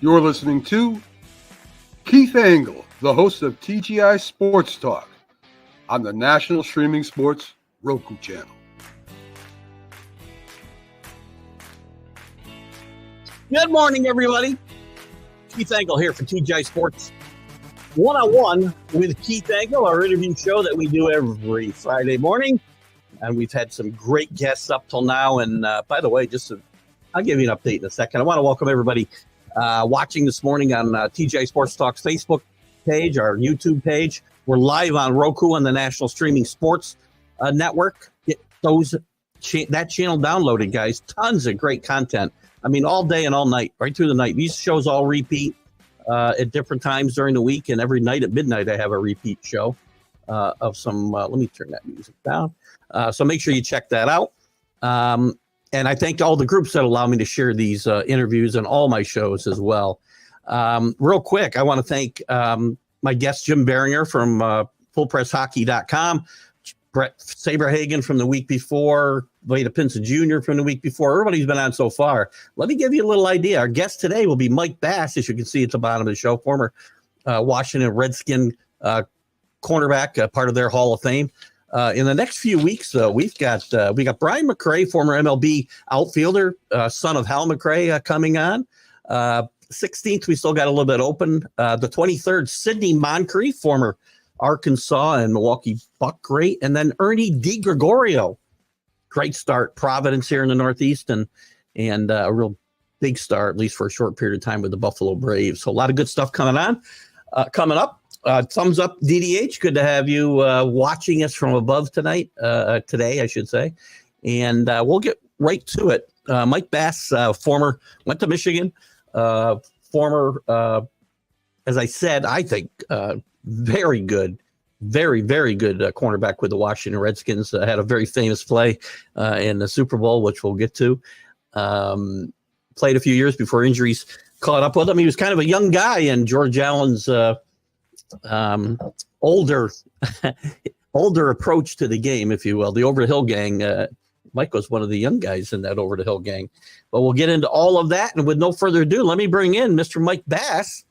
You're listening to Keith Engle, the host of TGI Sports Talk on the National Streaming Sports Roku channel. Good morning, everybody. Keith Engle here for TGI Sports 101 with Keith Engle, our interview show that we do every Friday morning. And we've had some great guests up till now. And by the way, I'll give you an update in a second. I want to welcome everybody watching this morning on TGI Sports Talk's Facebook page, our YouTube page. We're live on Roku on the National Streaming Sports Network. Get that channel downloaded, guys. Tons of great content. I mean, all day and all night, right through the night. These shows all repeat at different times during the week, and every night at midnight I have a repeat show of some. Let me turn that music down. So make sure you check that out. And I thank all the groups that allow me to share these interviews and all my shows as well. Real quick, I want to thank my guest, Jim Beringer from FullPressHockey.com, Brett Saberhagen from the week before, Vita Pinson Jr. from the week before. Everybody's been on so far. Let me give you a little idea. Our guest today will be Mike Bass, as you can see at the bottom of the show, former Washington Redskins cornerback, part of their Hall of Fame. In the next few weeks, we got Brian McRae, former MLB outfielder, son of Hal McRae, coming on. 16th, we still got a little bit open. The 23rd, Sidney Moncrief, former Arkansas and Milwaukee Buck great. And then Ernie DiGregorio, great start, Providence here in the Northeast, and a real big start, at least for a short period of time, with the Buffalo Braves. So a lot of good stuff coming up. Thumbs up, DDH. Good to have you watching us from above today, I should say. And we'll get right to it. Mike Bass, went to Michigan, former, as I said, I think, very good, very, very good cornerback with the Washington Redskins. Had a very famous play in the Super Bowl, which we'll get to. Played a few years before injuries caught up with him. He was kind of a young guy in George Allen's older approach to the game, if you will, the Over the Hill gang. Mike was one of the young guys in that Over the Hill gang, but we'll get into all of that. And with no further ado, let me bring in Mr. Mike Bass.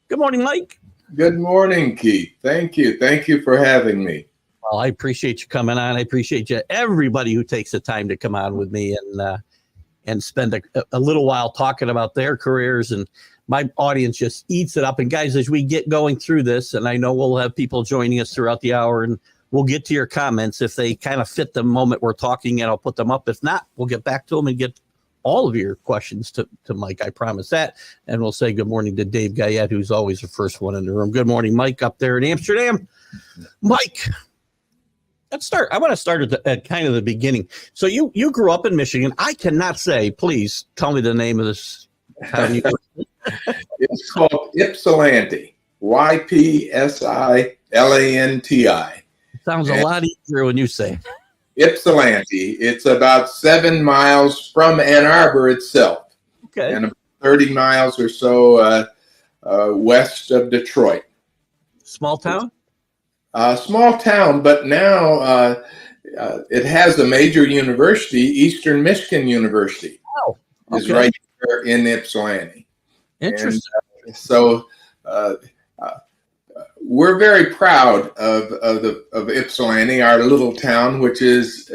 Good morning, Mike. Good morning, Keith. Thank you for having me. Well, I appreciate you coming on. I appreciate everybody who takes the time to come on with me and spend a little while talking about their careers. And my audience just eats it up. And guys, as we get going through this, and I know we'll have people joining us throughout the hour, and we'll get to your comments if they kind of fit the moment we're talking, and I'll put them up. If not, we'll get back to them and get all of your questions to Mike. I promise that. And we'll say good morning to Dave Guyette, who's always the first one in the room. Good morning, Mike, up there in Amsterdam. Mike, let's start. I want to start at kind of the beginning. So you grew up in Michigan. I cannot say, please tell me the name of this town. It's called Ypsilanti, Ypsilanti. Sounds a lot easier when you say Ypsilanti. It's about 7 miles from Ann Arbor itself, okay, and 30 miles or so west of Detroit. Small town? Small town, but now it has a major university. Eastern Michigan University is right there in Ypsilanti. Interesting. And, so we're very proud of Ypsilanti, our little town, which is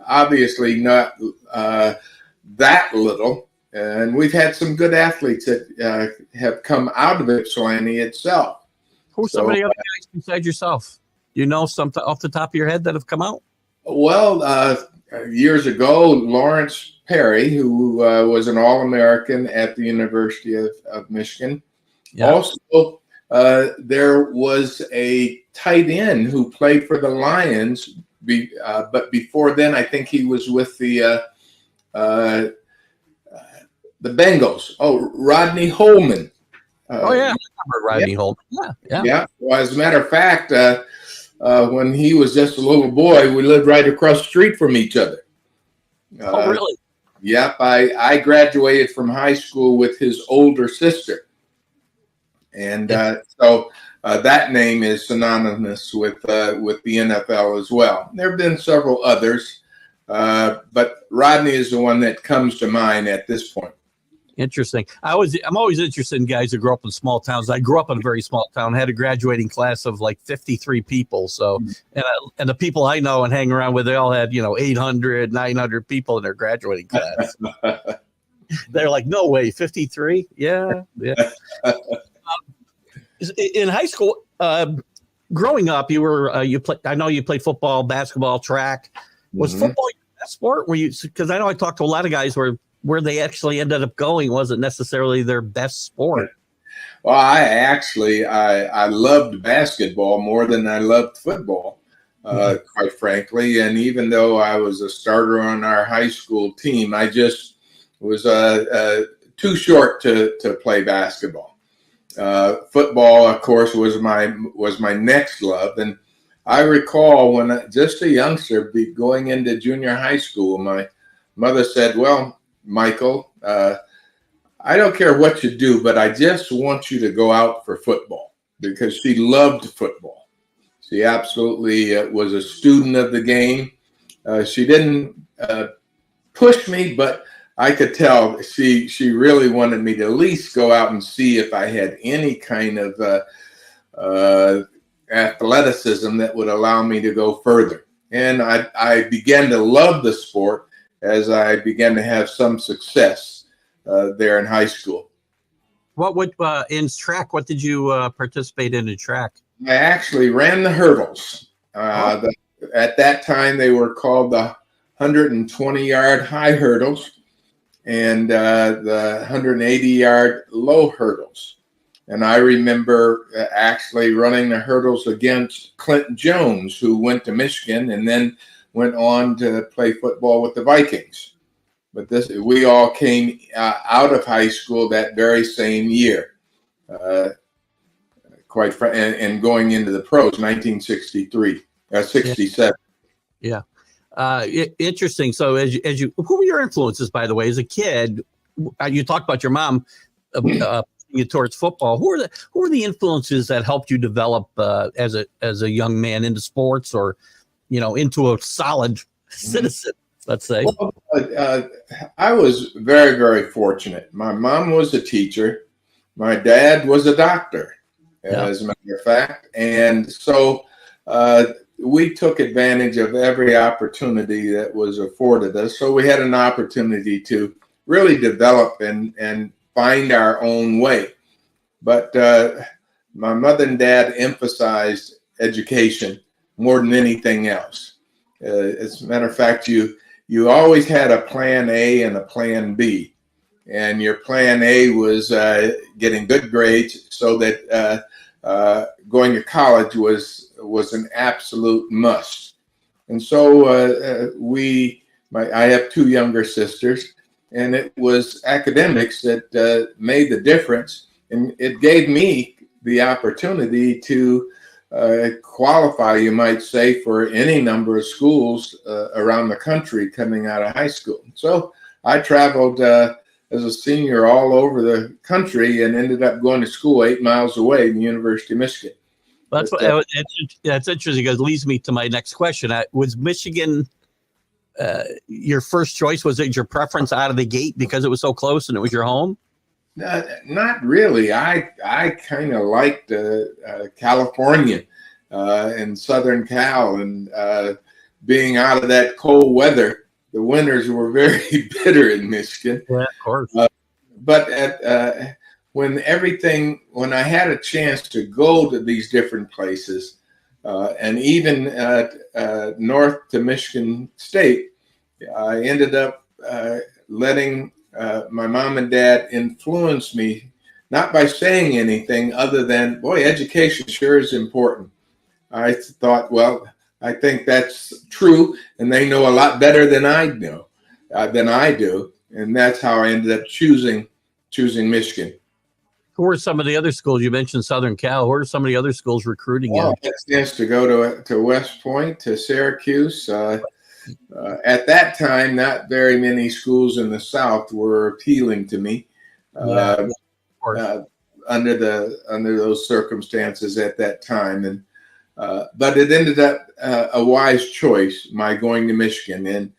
obviously not that little. And we've had some good athletes that have come out of Ypsilanti itself. Who's some of the other guys besides yourself? You know something off the top of your head that have come out? Well, years ago, Lawrence Perry, who was an All-American at the University of Michigan. Yeah. Also, there was a tight end who played for the Lions, but before then, I think he was with the Bengals. Oh, Rodney Holman. I remember Rodney Holman. Yeah. Well, as a matter of fact, when he was just a little boy, we lived right across the street from each other. Oh, really? Yep. I graduated from high school with his older sister. And so that name is synonymous with the NFL as well. There have been several others, but Rodney is the one that comes to mind at this point. Interesting. I'm always interested in guys who grow up in small towns. I grew up in a very small town, had a graduating class of like 53 people. So, and the people I know and hang around with, they all had, 800, 900 people in their graduating class. They're like, no way, 53? Yeah. In high school, growing up, I know you played football, basketball, track. Was football your best sport? Because I know I talked to a lot of guys where they actually ended up going wasn't necessarily their best sport. Well, I loved basketball more than I loved football, quite frankly. And even though I was a starter on our high school team, I just was too short to play basketball. Football, of course, was my next love. And I recall when just a youngster going into junior high school, my mother said, "Well, Michael, I don't care what you do, but I just want you to go out for football," because she loved football. She absolutely was a student of the game. She didn't push me, but I could tell she really wanted me to at least go out and see if I had any kind of athleticism that would allow me to go further. And I began to love the sport as I began to have some success there in high school. In track, what did you participate in track? I actually ran the hurdles. At that time, they were called the 120-yard high hurdles and the 180-yard low hurdles. And I remember actually running the hurdles against Clint Jones, who went to Michigan and then went on to play football with the Vikings. But we all came out of high school that very same year, and going into the pros, 67. Yeah. Interesting. So as you, who were your influences, by the way, as a kid? You talked about your mom you towards football. Who are the influences that helped you develop as a young man into sports, or into a solid citizen, let's say? Well, I was very, very fortunate. My mom was a teacher. My dad was a doctor, as a matter of fact. And so we took advantage of every opportunity that was afforded us. So we had an opportunity to really develop and find our own way. But my mother and dad emphasized education more than anything else. As a matter of fact, you always had a plan A and a plan B. And your plan A was getting good grades so that going to college was an absolute must. And so I have two younger sisters, and it was academics that made the difference. And it gave me the opportunity to qualify, you might say, for any number of schools around the country coming out of high school. So I traveled as a senior all over the country and ended up going to school 8 miles away in the University of Michigan. That's interesting, because it leads me to my next question. Was Michigan your first choice? Was it your preference out of the gate because it was so close and it was your home? Not really. I kind of liked California and Southern Cal, and being out of that cold weather. The winters were very bitter in Michigan. Yeah, of course. But when I had a chance to go to these different places, and even north to Michigan State, I ended up letting my mom and dad influence me, not by saying anything other than, boy, education sure is important. I thought, well, I think that's true, and they know a lot better than I do. And that's how I ended up choosing Michigan. Who are some of the other schools? You mentioned Southern Cal. Who are some of the other schools recruiting you? I had a chance to go to West Point, to Syracuse. At that time, not very many schools in the South were appealing to me. Under those circumstances at that time, and but it ended up a wise choice, my going to Michigan. And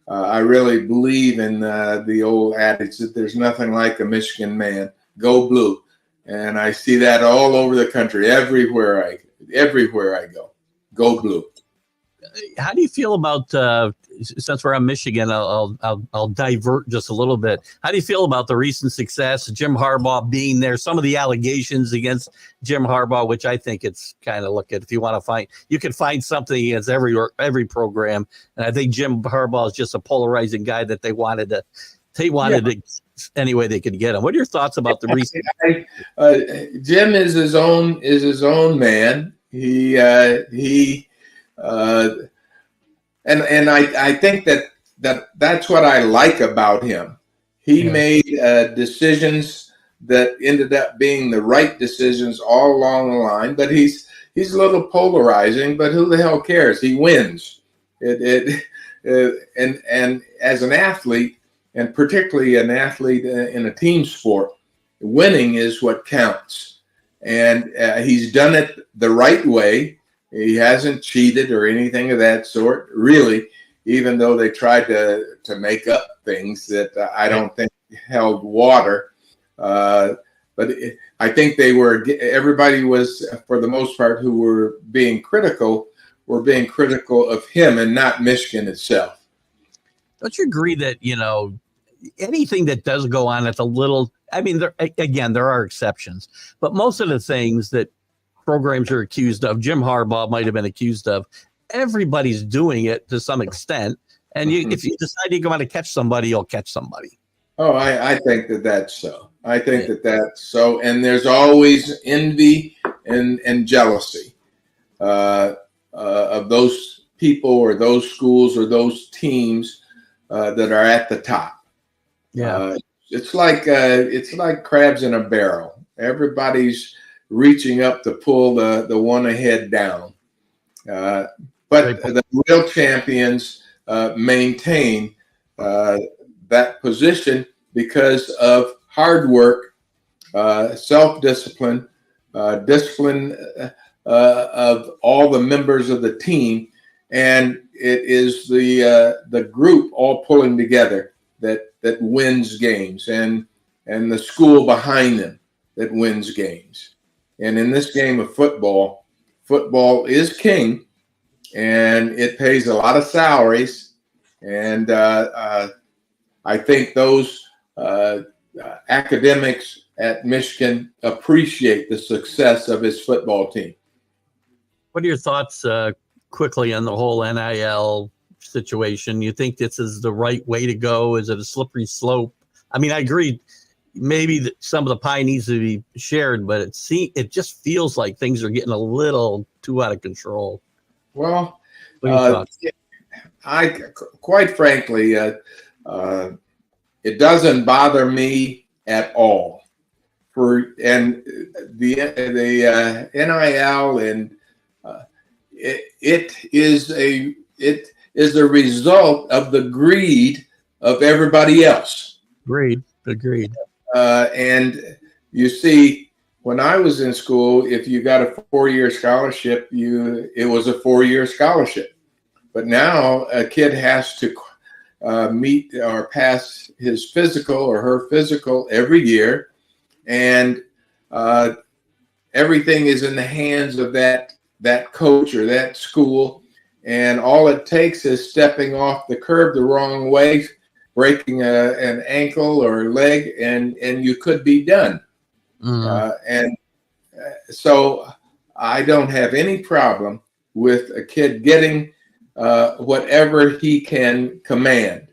I really believe in the old adage that there's nothing like a Michigan man. Go blue. And I see that all over the country, everywhere I go. Go blue. How do you feel about since we're on Michigan? I'll divert just a little bit. How do you feel about the recent success, Jim Harbaugh being there? Some of the allegations against Jim Harbaugh, which I think it's kind of look at. If you want to find, you can find something against every program. And I think Jim Harbaugh is just a polarizing guy that they wanted to any way they could get him. What are your thoughts about the recent? Jim is his own man. And I think that's what I like about him. He made decisions that ended up being the right decisions all along the line. But he's a little polarizing. But who the hell cares? He wins. And as an athlete, and particularly an athlete in a team sport, winning is what counts. And he's done it the right way. He hasn't cheated or anything of that sort, really, even though they tried to make up things that I don't think held water. But I think everybody was, for the most part, who were being critical of him and not Michigan itself. Don't you agree that, anything that does go on at the little, I mean, there are exceptions, but most of the things that programs are accused of, Jim Harbaugh might have been accused of, everybody's doing it to some extent. And if you decide you're going to catch somebody, you'll catch somebody. Oh, I think that's so. I think that's so. And there's always envy and jealousy of those people or those schools or those teams that are at the top. Yeah, it's like crabs in a barrel. Everybody's reaching up to pull the one ahead down. But the real champions maintain that position because of hard work, self-discipline, discipline of all the members of the team. And it is the group all pulling together that wins games, and the school behind them that wins games. And in this game of football is king, and it pays a lot of salaries. And I think those academics at Michigan appreciate the success of his football team. What are your thoughts quickly on the whole NIL situation? You think this is the right way to go? Is it a slippery slope? I mean, I agree. Maybe some of the pie needs to be shared, but it just feels like things are getting a little too out of control. Well, I quite frankly, it doesn't bother me at all. And the NIL, and it is a result of the greed of everybody else. Agreed. And you see, when I was in school, if you got a 4-year scholarship, it was a 4-year scholarship. But now a kid has to meet or pass his physical or her physical every year, and everything is in the hands of that coach or that school. And all it takes is stepping off the curb the wrong way, breaking an ankle or leg, and you could be done. So I don't have any problem with a kid getting whatever he can command.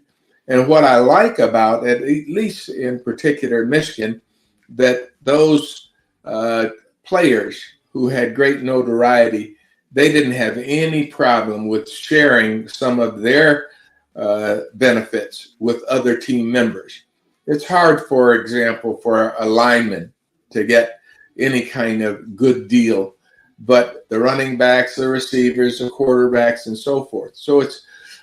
And what I like about it, at least in particular Michigan, that those players who had great notoriety, they didn't have any problem with sharing some of their benefits with other team members. It's hard, for example, for a lineman to get any kind of good deal, but the running backs, the receivers, the quarterbacks, and so forth.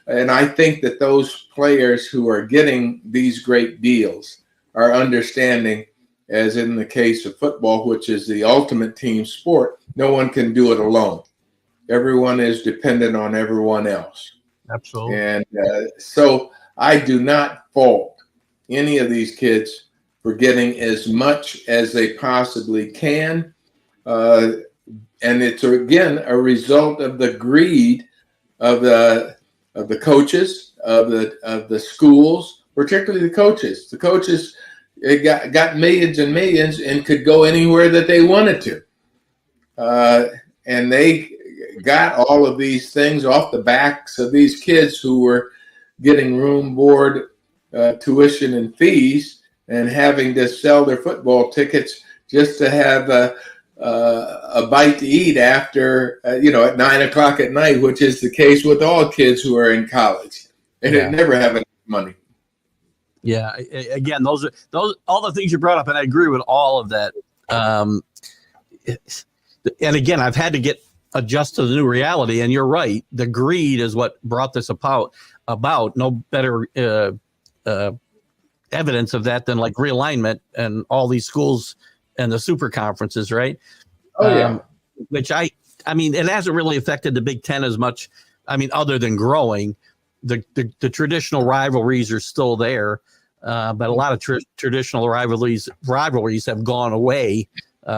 And I think that those players who are getting these great deals are understanding, as in the case of football, which is the ultimate team sport, no one can do it alone. Everyone is dependent on everyone else. Absolutely. And so I do not fault any of these kids for getting as much as they possibly can. And it's, again, a result of the greed of the coaches, of the schools, particularly the coaches. The coaches got millions and millions and could go anywhere that they wanted to. And they got all of these things off the backs of these kids who were getting room, board, tuition, and fees, and having to sell their football tickets just to have a bite to eat after, at 9 o'clock at night, which is the case with all kids who are in college. They never have enough money. Yeah. Again, those all the things you brought up, and I agree with all of that. And again, I've had to adjust to the new reality. And you're right. The greed is what brought this about. No better evidence of that than like realignment and all these schools and the super conferences, right? Oh, yeah. Which I mean, it hasn't really affected the Big Ten as much. I mean, other than growing, the traditional rivalries are still there. But a lot of traditional rivalries have gone away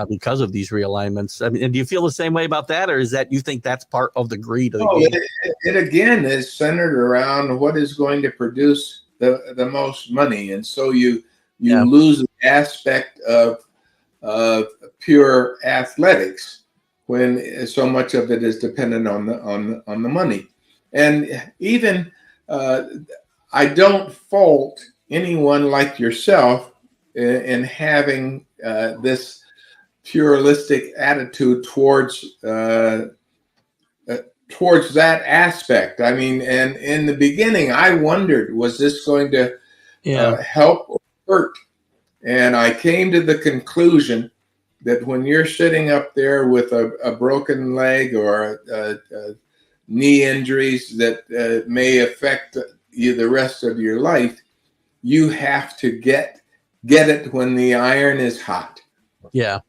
because of these realignments. I mean, and do you feel the same way about that, or is that you think that's part of the greed of the game? It again is centered around what is going to produce the most money, and so you lose the aspect of pure athletics when so much of it is dependent on the money. And even I don't fault anyone like yourself in having this pluralistic attitude towards that aspect. I mean, and in the beginning, I wondered, was this going to help or hurt? And I came to the conclusion that when you're sitting up there with a broken leg or knee injuries that may affect you the rest of your life, you have to get it when the iron is hot. Yeah.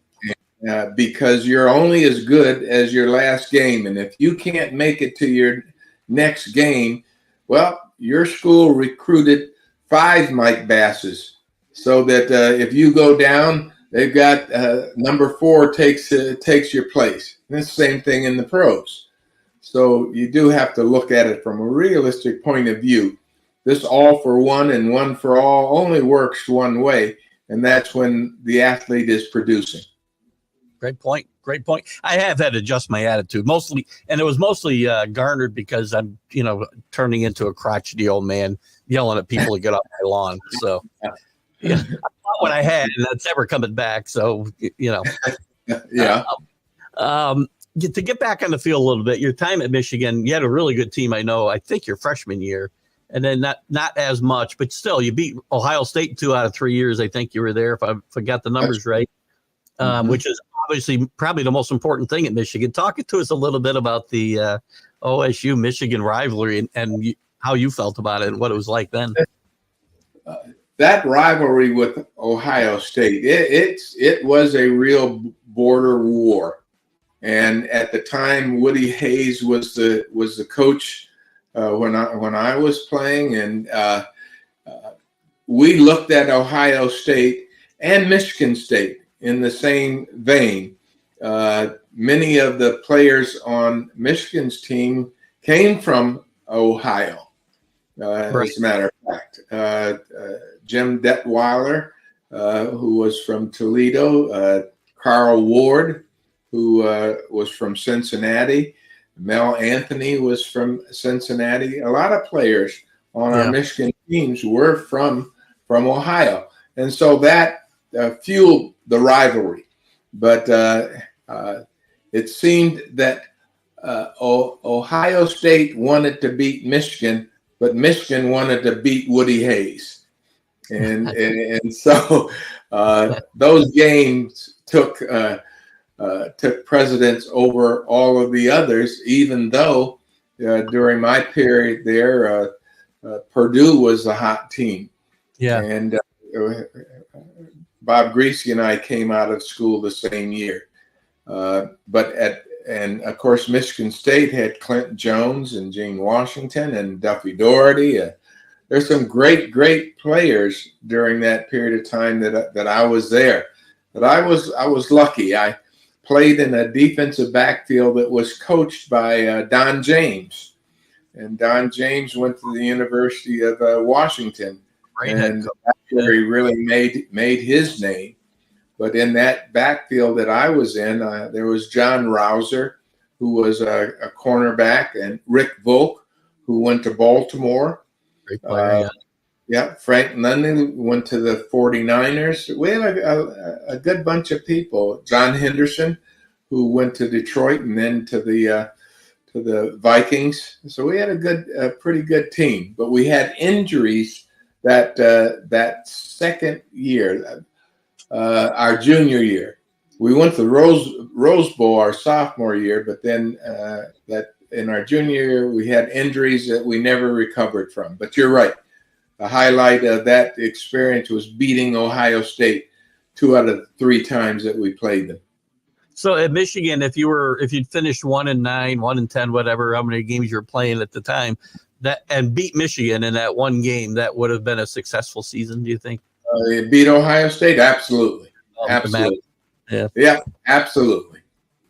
Because you're only as good as your last game. And if you can't make it to your next game, well, your school recruited 5 Mike Basses so that if you go down, they've got number 4 takes your place. And it's the same thing in the pros. So you do have to look at it from a realistic point of view. This all for one and one for all only works one way, and that's when the athlete is producing. Great point. I have had to adjust my attitude mostly, and it was mostly garnered because I'm, turning into a crotchety old man yelling at people to get off my lawn. So, I thought what I had, and that's never coming back. So, Yeah. To get back on the field a little bit, your time at Michigan, you had a really good team. I know. I think your freshman year, and then not as much, but still, you beat Ohio State 2 out of 3 years. I think you were there, if I got the numbers right, which is obviously probably the most important thing at Michigan. Talk to us a little bit about the OSU Michigan rivalry and how you felt about it and what it was like then. That rivalry with Ohio State, it was a real border war. And at the time, Woody Hayes was the coach when I was playing, and we looked at Ohio State and Michigan State in the same vein. Many of the players on Michigan's team came from Ohio, Right. as a matter of fact. Jim Detweiler, who was from Toledo, Carl Ward, who was from Cincinnati, Mel Anthony was from Cincinnati. A lot of players on our Michigan teams were from Ohio. And so that fueled the rivalry. But it seemed that Ohio State wanted to beat Michigan, but Michigan wanted to beat Woody Hayes. And so those games took precedence over all of the others, even though during my period there, Purdue was a hot team. Yeah. And Bob Greasy and I came out of school the same year. But and of course, Michigan State had Clint Jones and Gene Washington and Duffy Doherty. There's some great players during that period of time that I was there. But I was lucky. I played in a defensive backfield that was coached by Don James, and Don James went to the University of Washington, and that's where he really made his name. But in that backfield that I was in, there was John Rouser, who was a cornerback, and Rick Volk, who went to Baltimore. Great player, yeah. Frank London went to the 49ers. We had a good bunch of people. John Henderson, who went to Detroit and then to the Vikings. So we had a pretty good team. But we had injuries that second year, our junior year. We went to the Rose Bowl our sophomore year, but then that in our junior year we had injuries that we never recovered from. But you're right. The highlight of that experience was beating Ohio State 2 out of 3 times that we played them. So at Michigan, if you'd finished 1-9, 1-10, whatever, how many games you were playing at the time, and beat Michigan in that one game, that would have been a successful season, do you think? Beat Ohio State, absolutely, absolutely, yeah, absolutely.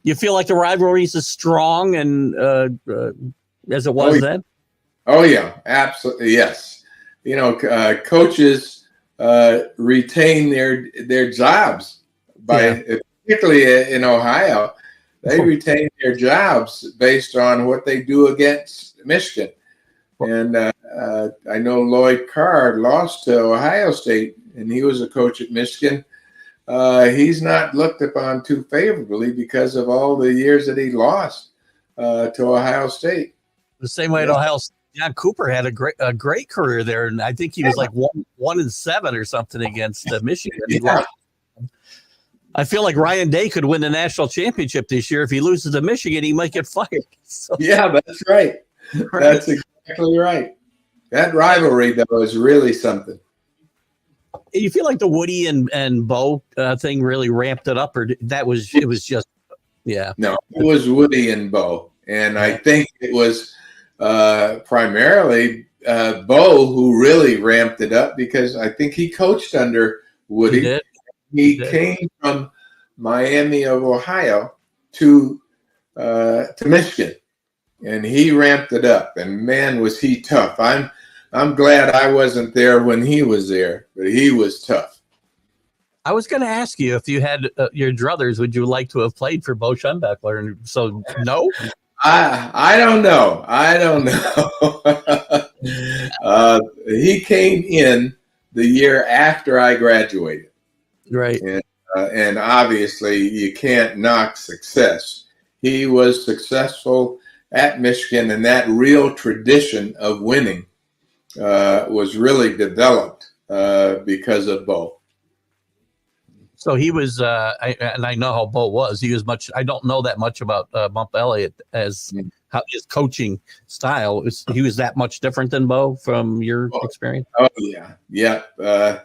You feel like the rivalry is as strong and as it was then? Oh yeah, absolutely, yes. You know, coaches retain their jobs particularly in Ohio. They retain their jobs based on what they do against Michigan. And I know Lloyd Carr lost to Ohio State, and he was a coach at Michigan. He's not looked upon too favorably because of all the years that he lost to Ohio State. The same way at Ohio State. John Cooper had a great career there, and I think he was like 1-7 or something against Michigan. I feel like Ryan Day could win the national championship this year. If he loses to Michigan, he might get fired. So. Yeah, that's right. That's exactly right. That rivalry, though, is really something. You feel like the Woody and Bo thing really ramped it up, or it was just, yeah. No, it was Woody and Bo, and I think it was primarily Bo who really ramped it up because I think he coached under Woody. He came from Miami of Ohio to Michigan, and he ramped it up. And man, was he tough! I'm glad I wasn't there when he was there, but he was tough. I was going to ask you if you had your druthers, would you like to have played for Bo Schembechler? And so, no. I don't know. He came in the year after I graduated. Right. And obviously you can't knock success. He was successful at Michigan, and that real tradition of winning was really developed because of Bo. So he was, and I know how Bo was. He was much. I don't know that much about Bump Elliott as how his coaching style is. He was that much different than Bo from your experience. Oh yeah.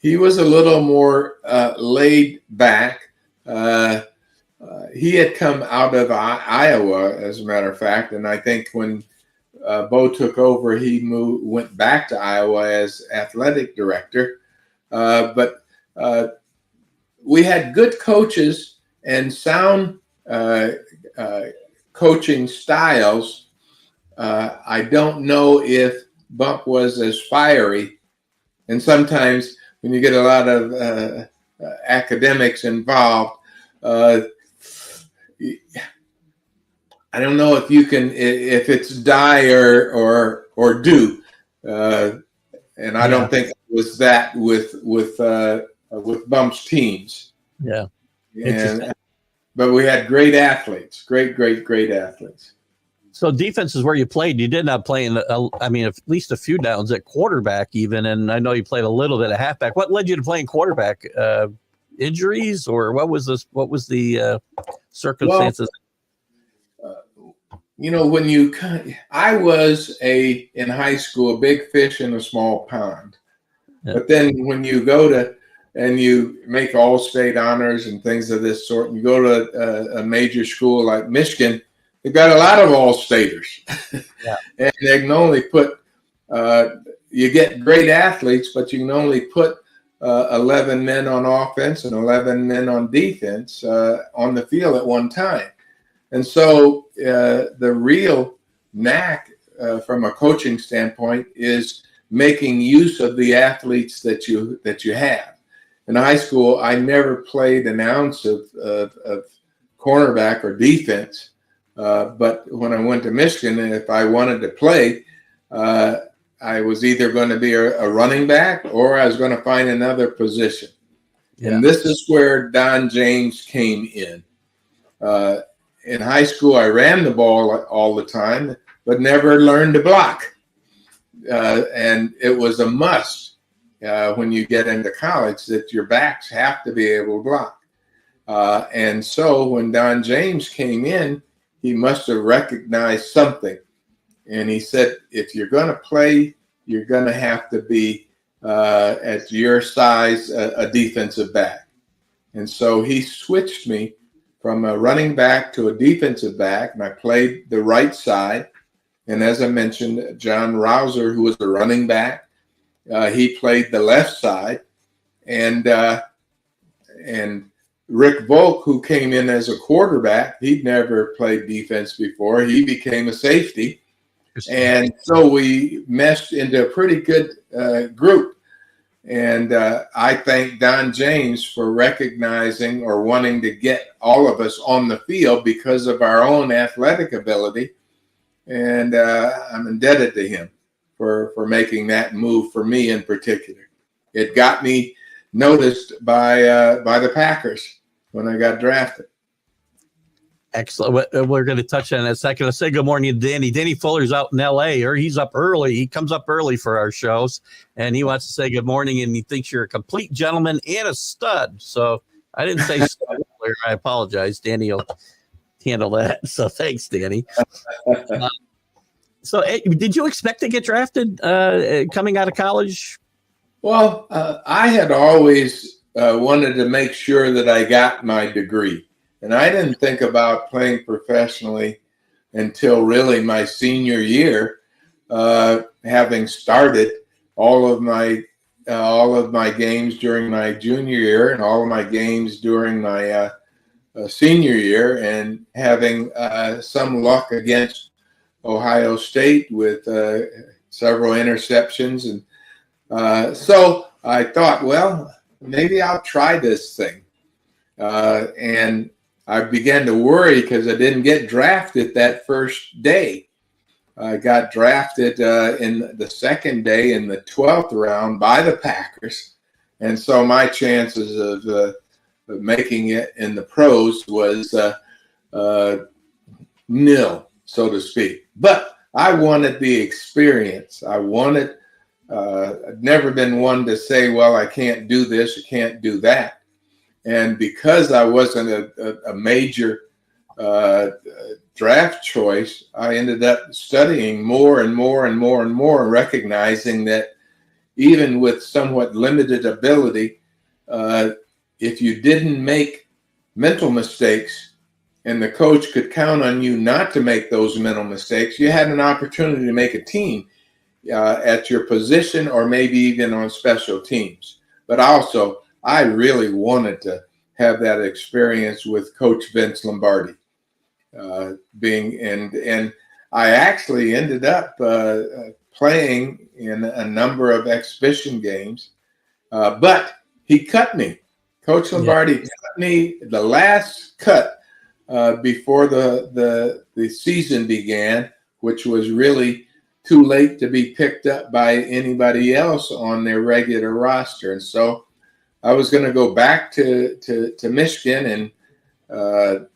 He was a little more laid back. He had come out of Iowa, as a matter of fact, and I think when Bo took over, he went back to Iowa as athletic director. But we had good coaches and sound coaching styles. I don't know if Bump was as fiery, and sometimes when you get a lot of academics involved, I don't know if you can, if it's die or do, and I don't think it was that with Bump's teams. Yeah, but we had great athletes, great athletes. So defense is where you played. You did not play in, at least a few downs at quarterback even, and I know you played a little bit of halfback. What led you to playing quarterback? Injuries, or what was this? What was the circumstances? Well, I was in high school a big fish in a small pond. Yeah. But then when you go to and you make all-state honors and things of this sort, and you go to a major school like Michigan, they've got a lot of all-staters. Yeah. And they can only put, you get great athletes, but you can only put 11 men on offense and 11 men on defense on the field at one time. And so the real knack from a coaching standpoint is making use of the athletes that you have. In high school, I never played an ounce of cornerback or defense. But when I went to Michigan, if I wanted to play, I was either going to be a running back or I was going to find another position. Yeah. And this is where Don James came in. In high school, I ran the ball all the time, but never learned to block. And it was a must when you get into college that your backs have to be able to block. And so when Don James came in, he must have recognized something. And he said, if you're going to play, you're going to have to be, at your size, a defensive back. And so he switched me from a running back to a defensive back, and I played the right side. And as I mentioned, John Rouser, who was the running back, he played the left side. And Rick Volk, who came in as a quarterback, he'd never played defense before. He became a safety. And so we meshed into a pretty good group. And I thank Don James for recognizing or wanting to get all of us on the field because of our own athletic ability. And I'm indebted to him for making that move for me in particular. It got me noticed by the Packers when I got drafted. Excellent. We're going to touch on that in a second. Let's say good morning to Danny. Danny Fuller's out in L.A., or he's up early. He comes up early for our shows, and he wants to say good morning, and he thinks you're a complete gentleman and a stud. So I didn't say stud earlier. I apologize. Danny will handle that. So thanks, Danny. So did you expect to get drafted coming out of college? Well, I had always wanted to make sure that I got my degree. And I didn't think about playing professionally until really my senior year, having started all of my games during my junior year and all of my games during my senior year, and having some luck against Ohio State with several interceptions. And so I thought, well, maybe I'll try this thing. And I began to worry because I didn't get drafted that first day. I got drafted in the second day in the 12th round by the Packers. And so my chances of making it in the pros was nil, so to speak. But I wanted the experience. I'd never been one to say, well, I can't do this, I can't do that. And because I wasn't a major draft choice, I ended up studying more and more and more and more, and recognizing that even with somewhat limited ability, if you didn't make mental mistakes and the coach could count on you not to make those mental mistakes, you had an opportunity to make a team at your position or maybe even on special teams. But also, I really wanted to have that experience with Coach Vince Lombardi, and I actually ended up playing in a number of exhibition games, but he cut me. Coach Lombardi cut me the last cut before the season began, which was really too late to be picked up by anybody else on their regular roster. And so I was going to go back to Michigan and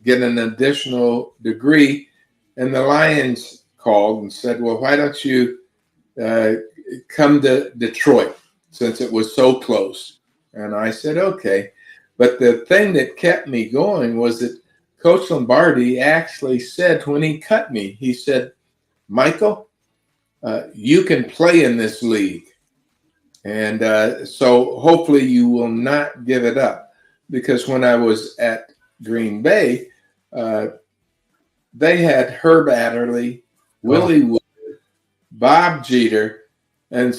get an additional degree. And the Lions called and said, well, why don't you come to Detroit, since it was so close? And I said, okay. But the thing that kept me going was that Coach Lombardi actually said, when he cut me, he said, Michael, you can play in this league. And so hopefully you will not give it up, because when I was at Green Bay, they had Herb Adderley, Willie Wood, Bob Jeter, and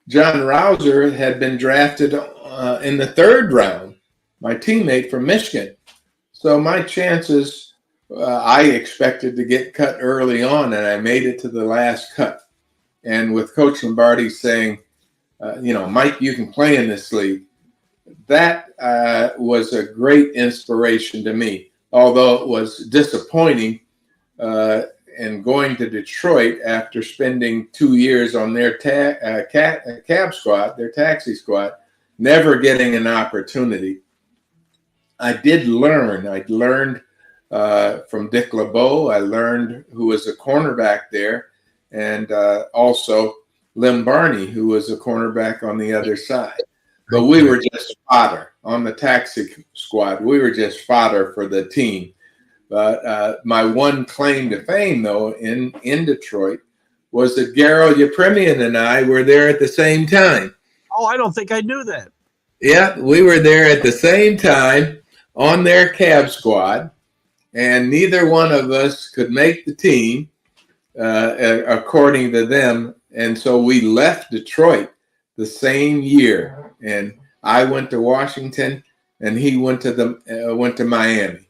John Rouser had been drafted in the 3rd round, my teammate from Michigan. So my chances, I expected to get cut early on, and I made it to the last cut. And with Coach Lombardi saying, Mike, you can play in this league, that was a great inspiration to me. Although it was disappointing and going to Detroit after spending 2 years on their cab squad, their taxi squad, never getting an opportunity. I did learn. I learned from Dick LeBeau. I learned, who was a cornerback there, and also Lim Barney, who was a cornerback on the other side. But we were just fodder on the taxi squad. We were just fodder for the team. But my one claim to fame, though, in Detroit was that Garo Yepremian and I were there at the same time. Oh, I don't think I knew that. Yeah, we were there at the same time on their cab squad, and neither one of us could make the team, according to them. And so we left Detroit the same year, and I went to Washington, and he went to Miami.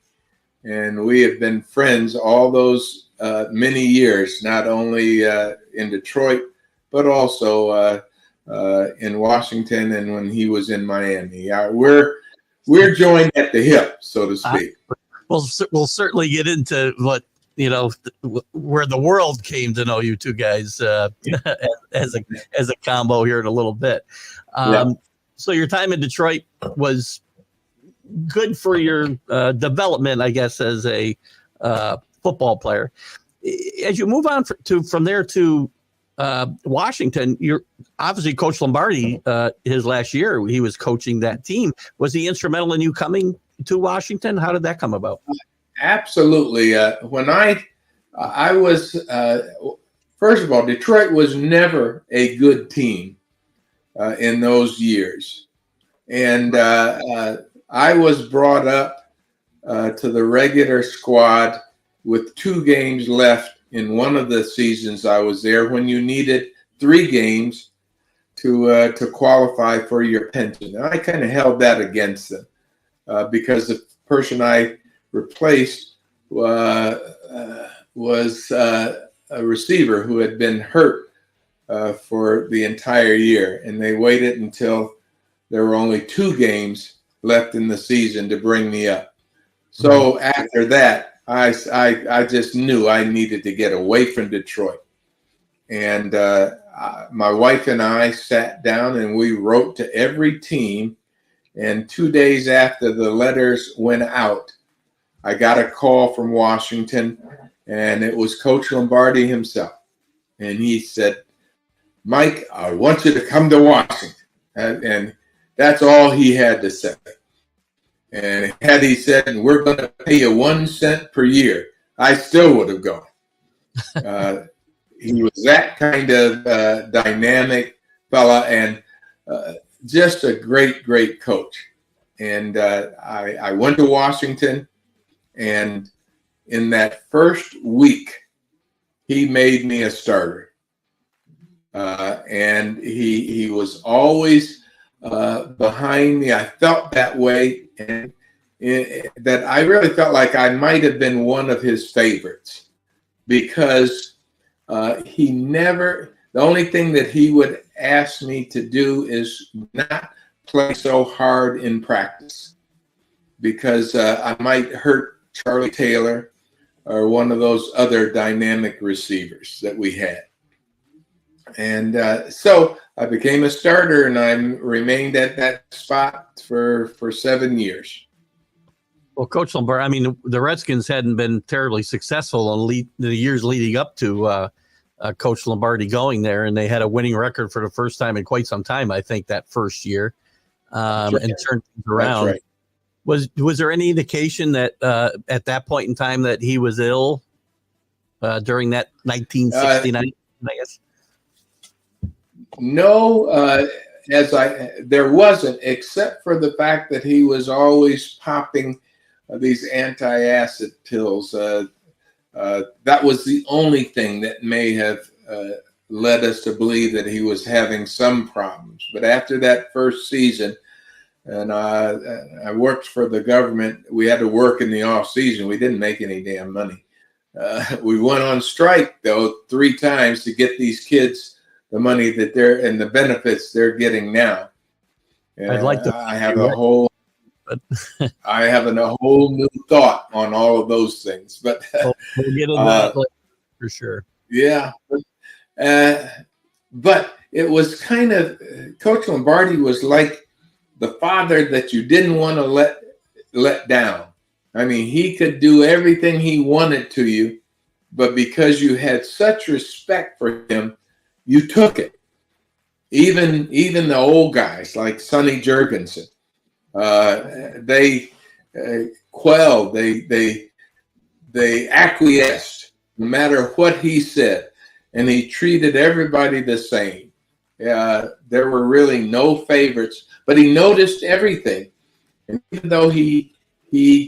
And we have been friends all those many years, not only in Detroit, but also in Washington and when he was in Miami. We're joined at the hip, so to speak. We'll certainly get into what, where the world came to know you two guys as a combo here in a little bit. So your time in Detroit was good for your development, I guess, as a football player. As you move on from there to Washington, you're obviously Coach Lombardi. His last year, he was coaching that team. Was he instrumental in you coming to Washington? How did that come about? Absolutely. When I was, first of all, Detroit was never a good team in those years. And I was brought up to the regular squad with 2 games left in one of the seasons I was there, when you needed 3 games to qualify for your pension. And I kind of held that against them because the person I replaced was a receiver who had been hurt for the entire year, and they waited until there were only 2 games left in the season to bring me up. So after that, I just knew I needed to get away from Detroit. And my wife and I sat down and we wrote to every team. And 2 days after the letters went out, I got a call from Washington, and it was Coach Lombardi himself. And he said, "Mike, I want you to come to Washington." And that's all he had to say. And had he said, "We're going to pay you 1 cent per year," I still would have gone. He was that kind of dynamic fella, and just a great, great coach. And I went to Washington, and in that first week, he made me a starter. And he was always behind me. I felt that way, and that I really felt like I might have been one of his favorites, because the only thing that he would ask me to do is not play so hard in practice, because I might hurt Charlie Taylor or one of those other dynamic receivers that we had. And so I became a starter, and I remained at that spot for 7 years. Well, Coach Lombardi, I mean, the Redskins hadn't been terribly successful in the years leading up to Coach Lombardi going there, and they had a winning record for the first time in quite some time, I think, that first year, and turned things around. That's right. Was there any indication that at that point in time that he was ill during that 1969, I guess? No, there wasn't, except for the fact that he was always popping these anti-acid pills. That was the only thing that may have led us to believe that he was having some problems. But after that first season, and I worked for the government, we had to work in the off season. We didn't make any damn money. We went on strike, though, 3 times to get these kids the money that they're and the benefits they're getting now. And I'd like to. I have a whole new thought on all of those things. But we'll get into that later for sure. Yeah, but it was kind of Coach Lombardi was like the father that you didn't want to let down. I mean, he could do everything he wanted to you, but because you had such respect for him, you took it. Even the old guys like Sonny Jurgensen, they quelled, they acquiesced no matter what he said, and he treated everybody the same. There were really no favorites, but he noticed everything, and even though he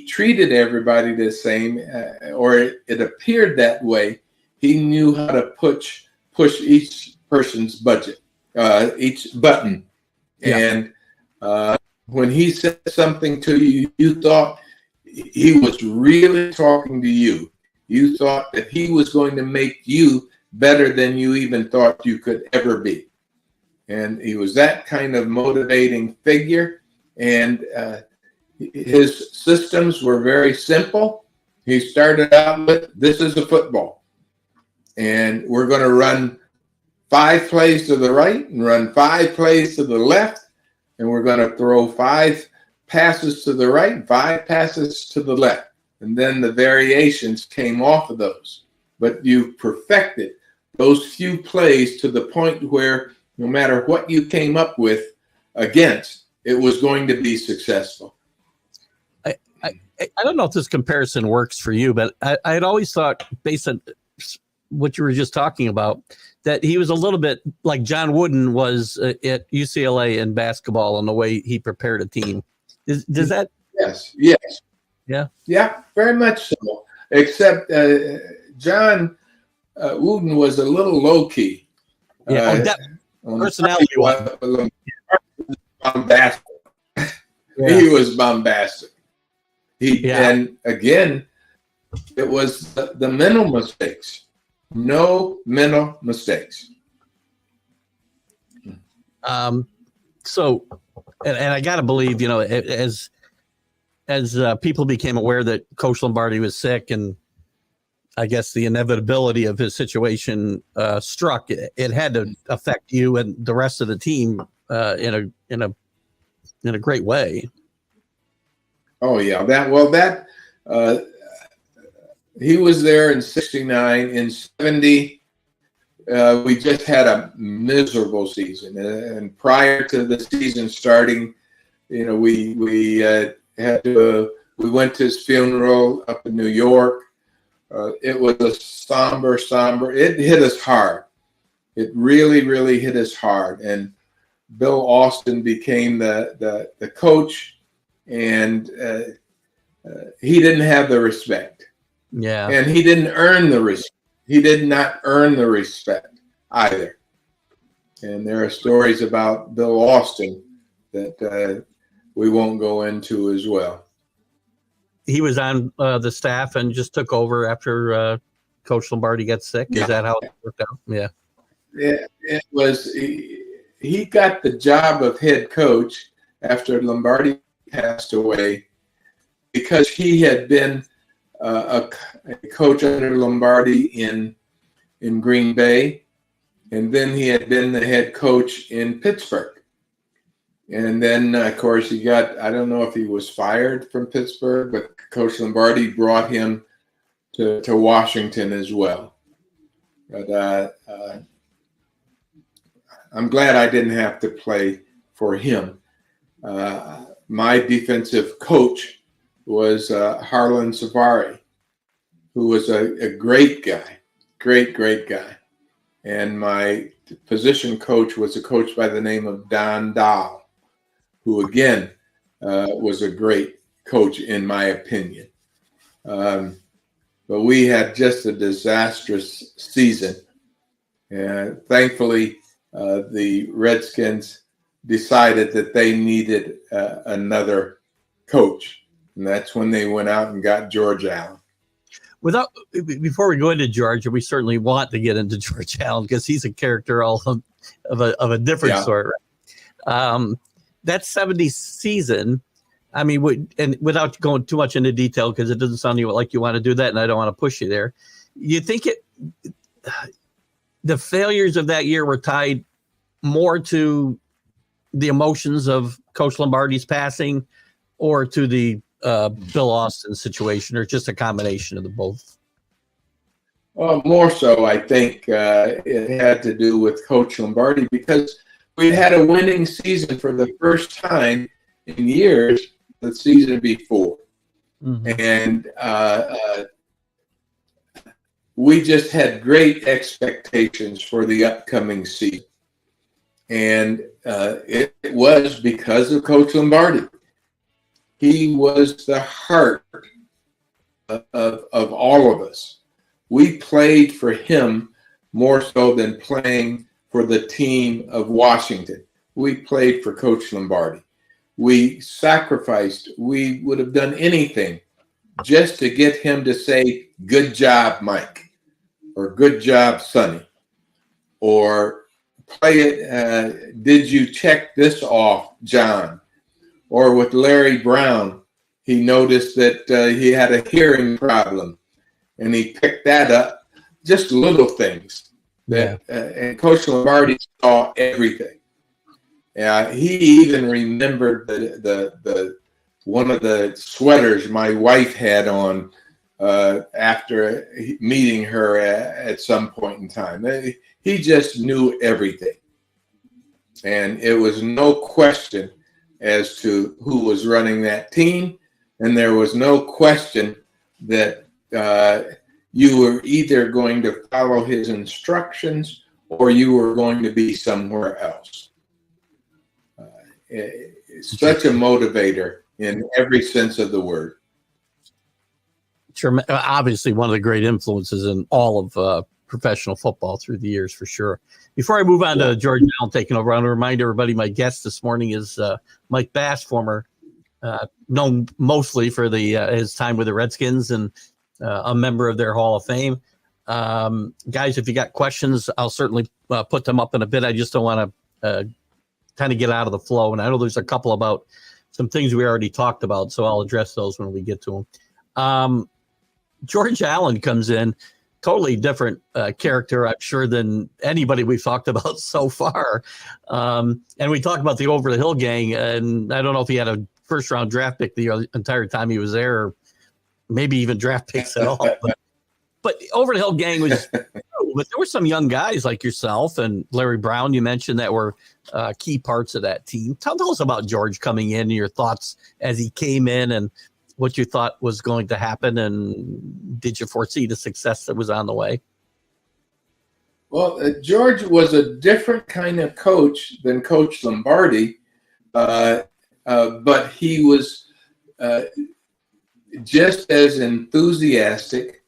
treated everybody the same, or it appeared that way, he knew how to push each person's budget, each button. Yeah. And when he said something to you, you thought he was really talking to you. You thought that he was going to make you better than you even thought you could ever be. And he was that kind of motivating figure. And his systems were very simple. He started out with, this is a football. And we're going to run 5 plays to the right and run 5 plays to the left. And we're going to throw 5 passes to the right and 5 passes to the left. And then the variations came off of those. But you perfected those few plays to the point where no matter what you came up with against, it was going to be successful. I don't know if this comparison works for you, but I had always thought, based on what you were just talking about, that he was a little bit like John Wooden was at UCLA in basketball and the way he prepared a team. Does that? Yes. Yeah, very much so. Except John Wooden was a little low key. Yeah, personality bombastic. Yeah. He was bombastic. And again, it was the mental mistakes. No mental mistakes. So, and I got to believe, as people became aware that Coach Lombardi was sick, and I guess the inevitability of his situation struck, it had to affect you and the rest of the team in a great way. Oh yeah, he was there in '69. In '70, we just had a miserable season, and prior to the season starting, we went to his funeral up in New York. It was a somber. It hit us hard. It really hit us hard. And Bill Austin became the coach, and he didn't have the respect. Yeah. And he didn't earn the respect. He did not earn the respect either. And there are stories about Bill Austin that we won't go into as well. He was on the staff and just took over after Coach Lombardi got sick. Is that how it worked out? Yeah. It was. He got the job of head coach after Lombardi passed away because he had been a coach under Lombardi in Green Bay, and then he had been the head coach in Pittsburgh. And then, of course, he got, I don't know if he was fired from Pittsburgh, but Coach Lombardi brought him to Washington as well. But I'm glad I didn't have to play for him. My defensive coach was Harlan Savari, who was a great guy, great guy. and my position coach was a coach by the name of Don Dahl, who again was a great coach in my opinion. But we had just a disastrous season. And thankfully, the Redskins decided that they needed another coach. And that's when they went out and got George Allen. Before we go into George, we certainly want to get into George Allen because he's a character all of a different sort. Right? That 70s season, I mean, and without going too much into detail, because it doesn't sound like you want to do that, and I don't want to push you there. You think the failures of that year were tied more to the emotions of Coach Lombardi's passing, or to the Bill Austin situation, or just a combination of the both? Well, more so, I think it had to do with Coach Lombardi, because we had a winning season for the first time in years the season before. Mm-hmm. And we just had great expectations for the upcoming season. And it was because of Coach Lombardi. He was the heart of all of us. We played for him more so than playing for the team of Washington. We played for Coach Lombardi. We sacrificed. We would have done anything just to get him to say, "Good job, Mike," or "Good job, Sonny," or play it, "Did you check this off, John?" Or with Larry Brown, he noticed that he had a hearing problem, and he picked that up. Just little things that, and Coach Lombardi saw everything. He even remembered the one of the sweaters my wife had on after meeting her at some point in time. He just knew everything, and it was no question as to who was running that team, and there was no question that you were either going to follow his instructions or you were going to be somewhere else. It's such a motivator in every sense of the word. Sure, obviously one of the great influences in all of professional football through the years, for sure. Before I move on to George Allen taking over, I want to remind everybody my guest this morning is Mike Bass, former, known mostly for his time with the Redskins and a member of their Hall of Fame. Guys, if you got questions, I'll certainly put them up in a bit. I just don't want to kind of get out of the flow. And I know there's a couple about some things we already talked about, so I'll address those when we get to them. George Allen comes in, totally different character, I'm sure, than anybody we've talked about so far. And we talked about the Over the Hill gang, and I don't know if he had a first-round draft pick the entire time he was there, or maybe even draft picks at all. But Over the Hill gang was, but there were some young guys like yourself and Larry Brown, you mentioned, that were key parts of that team. Tell us about George coming in and your thoughts as he came in, and what you thought was going to happen, and did you foresee the success that was on the way? Well, George was a different kind of coach than Coach Lombardi, but he was just as enthusiastic,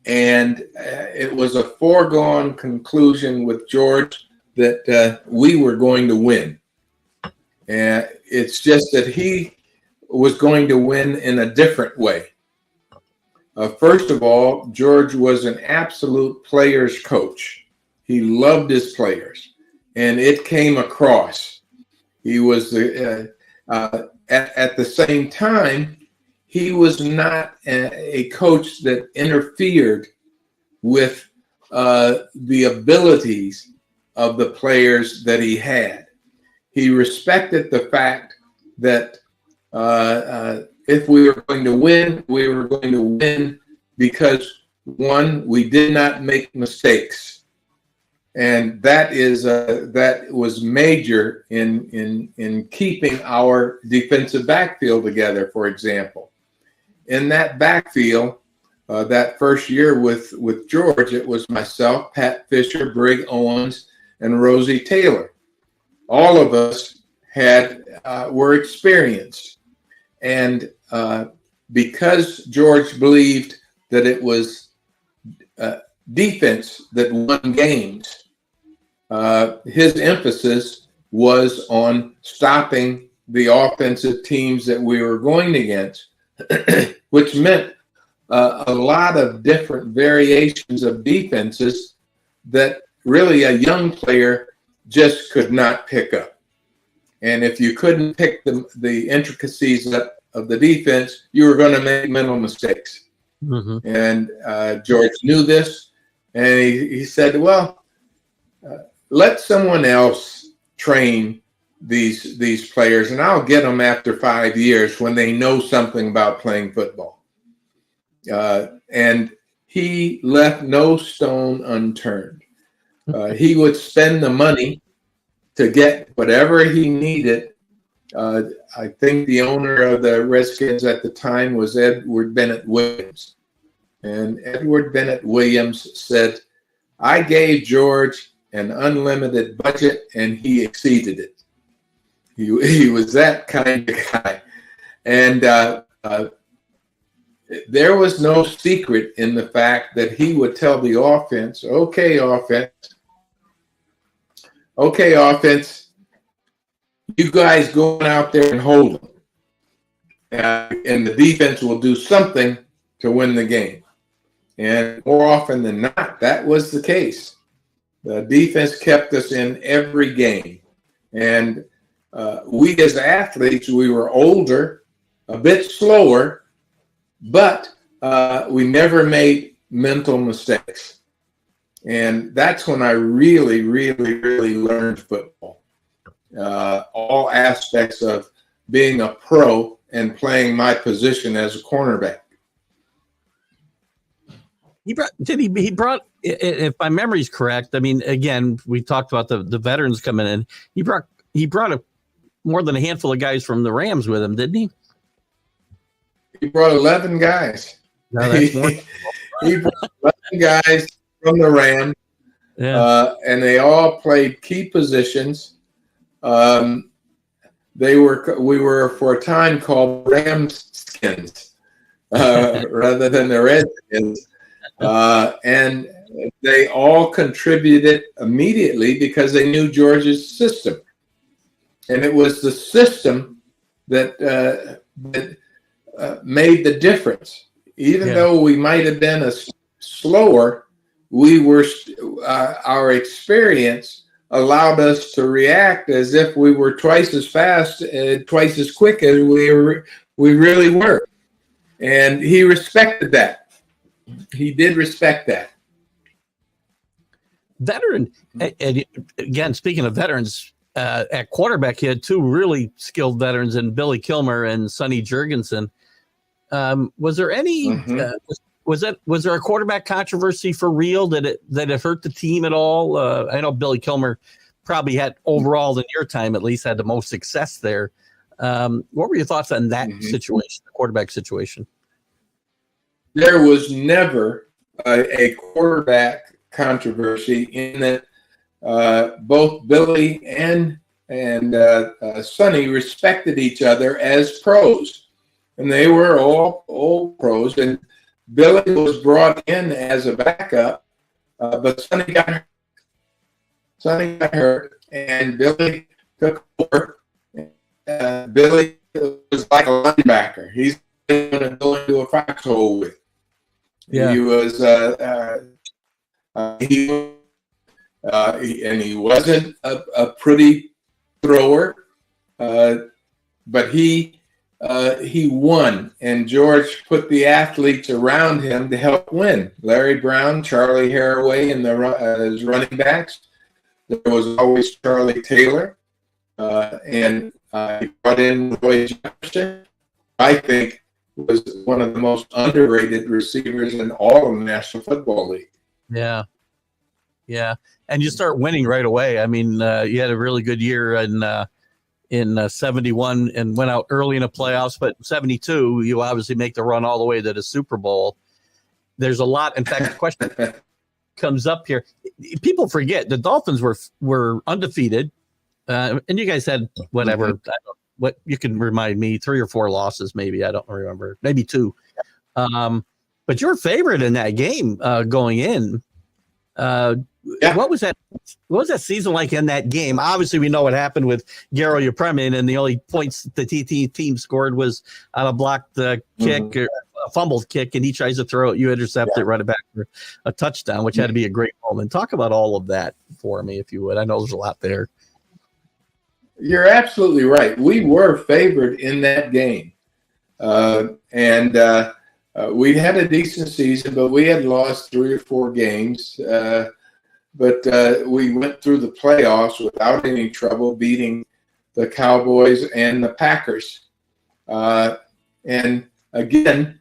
and it was a foregone conclusion with George that we were going to win. And it's just that he was going to win in a different way. First of all, George was an absolute players coach. He loved his players, and it came across. He was at the same time, he was not a coach that interfered with the abilities of the players that he had. He respected the fact that if we were going to win, we were going to win because, one, we did not make mistakes, and that was major in keeping our defensive backfield together. For example, in that backfield, that first year with George, it was myself, Pat Fisher, Brig Owens, and Rosie Taylor. All of us were experienced. And because George believed that it was defense that won games, his emphasis was on stopping the offensive teams that we were going against, which meant a lot of different variations of defenses that really a young player just could not pick up. And if you couldn't pick the intricacies of the defense, you were going to make mental mistakes. Mm-hmm. And George knew this, and he said, well, let someone else train these players, and I'll get them after 5 years when they know something about playing football. And he left no stone unturned. He would spend the money to get whatever he needed. I think the owner of the Redskins at the time was Edward Bennett Williams. And Edward Bennett Williams said, I gave George an unlimited budget and he exceeded it. He was that kind of guy. And there was no secret in the fact that he would tell the offense, okay, offense, you guys go out there and hold them. And the defense will do something to win the game. And more often than not, that was the case. The defense kept us in every game. And we as athletes, we were older, a bit slower, but we never made mental mistakes. And that's when I really, really, really learned football. All aspects of being a pro and playing my position as a cornerback. He brought, if my memory is correct, I mean, again, we talked about the veterans coming in. He brought more than a handful of guys from the Rams with him, didn't he? He brought 11 guys. No, that's more. He brought 11 guys from the Rams, and they all played key positions. We were for a time called Ramskins rather than the Redskins, and they all contributed immediately because they knew George's system, and it was the system that made the difference. Even though we might have been slower, we were our experience allowed us to react as if we were twice as fast and twice as quick as we really were. And he respected that. He did respect that. Veteran, and again, speaking of veterans, at quarterback, he had two really skilled veterans in Billy Kilmer and Sonny Jurgensen. Was there any? Mm-hmm. Was there a quarterback controversy for real? Did it hurt the team at all? I know Billy Kilmer probably had overall in your time at least had the most success there. What were your thoughts on that situation, the quarterback situation? There was never a quarterback controversy in that both Billy and Sonny respected each other as pros, and they were all pros. And Billy was brought in as a backup, but Sonny got hurt, and Billy took over. Billy was like a linebacker. He's going to go into a foxhole with. Yeah. He was he wasn't a pretty thrower, but he won, and George put the athletes around him to help win. Larry Brown, Charlie Haraway, and as running backs. There was always Charlie Taylor, and he brought in Roy Jefferson. I think was one of the most underrated receivers in all of the National Football League. Yeah. And you start winning right away. I mean, you had a really good year in 71 and went out early in the playoffs, but 72, you obviously make the run all the way to the Super Bowl. there's a lot. In fact, the question comes up here. People forget the Dolphins were undefeated, and you guys had whatever. Mm-hmm. What you can remind me, 3 or 4 losses, maybe. I don't remember. Maybe 2. But you're favorite in that game going in. What was that? What was that season like in that game? Obviously, we know what happened with Garo Yepremian, and the only points the TT team scored was on a blocked kick or a fumbled kick, and he tries to throw it. You intercept it, run it back for a touchdown, which had to be a great moment. Talk about all of that for me, if you would. I know there's a lot there. You're absolutely right. We were favored in that game, and we had a decent season, but we had lost 3 or 4 games. But we went through the playoffs without any trouble, beating the Cowboys and the Packers. And again,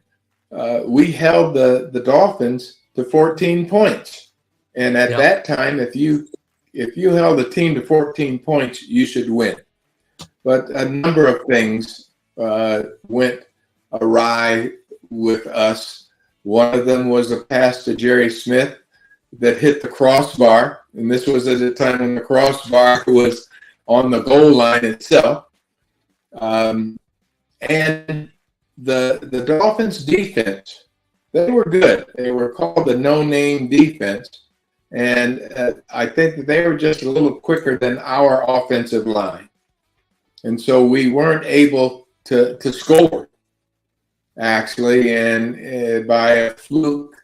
we held the Dolphins to 14 points. And at that time, if you held the team to 14 points, you should win. But a number of things went awry with us. One of them was a pass to Jerry Smith that hit the crossbar, and this was at a time when the crossbar was on the goal line itself. And the Dolphins' defense, they were good. They were called the no-name defense, and I think that they were just a little quicker than our offensive line. And so we weren't able to score, actually, and by a fluke,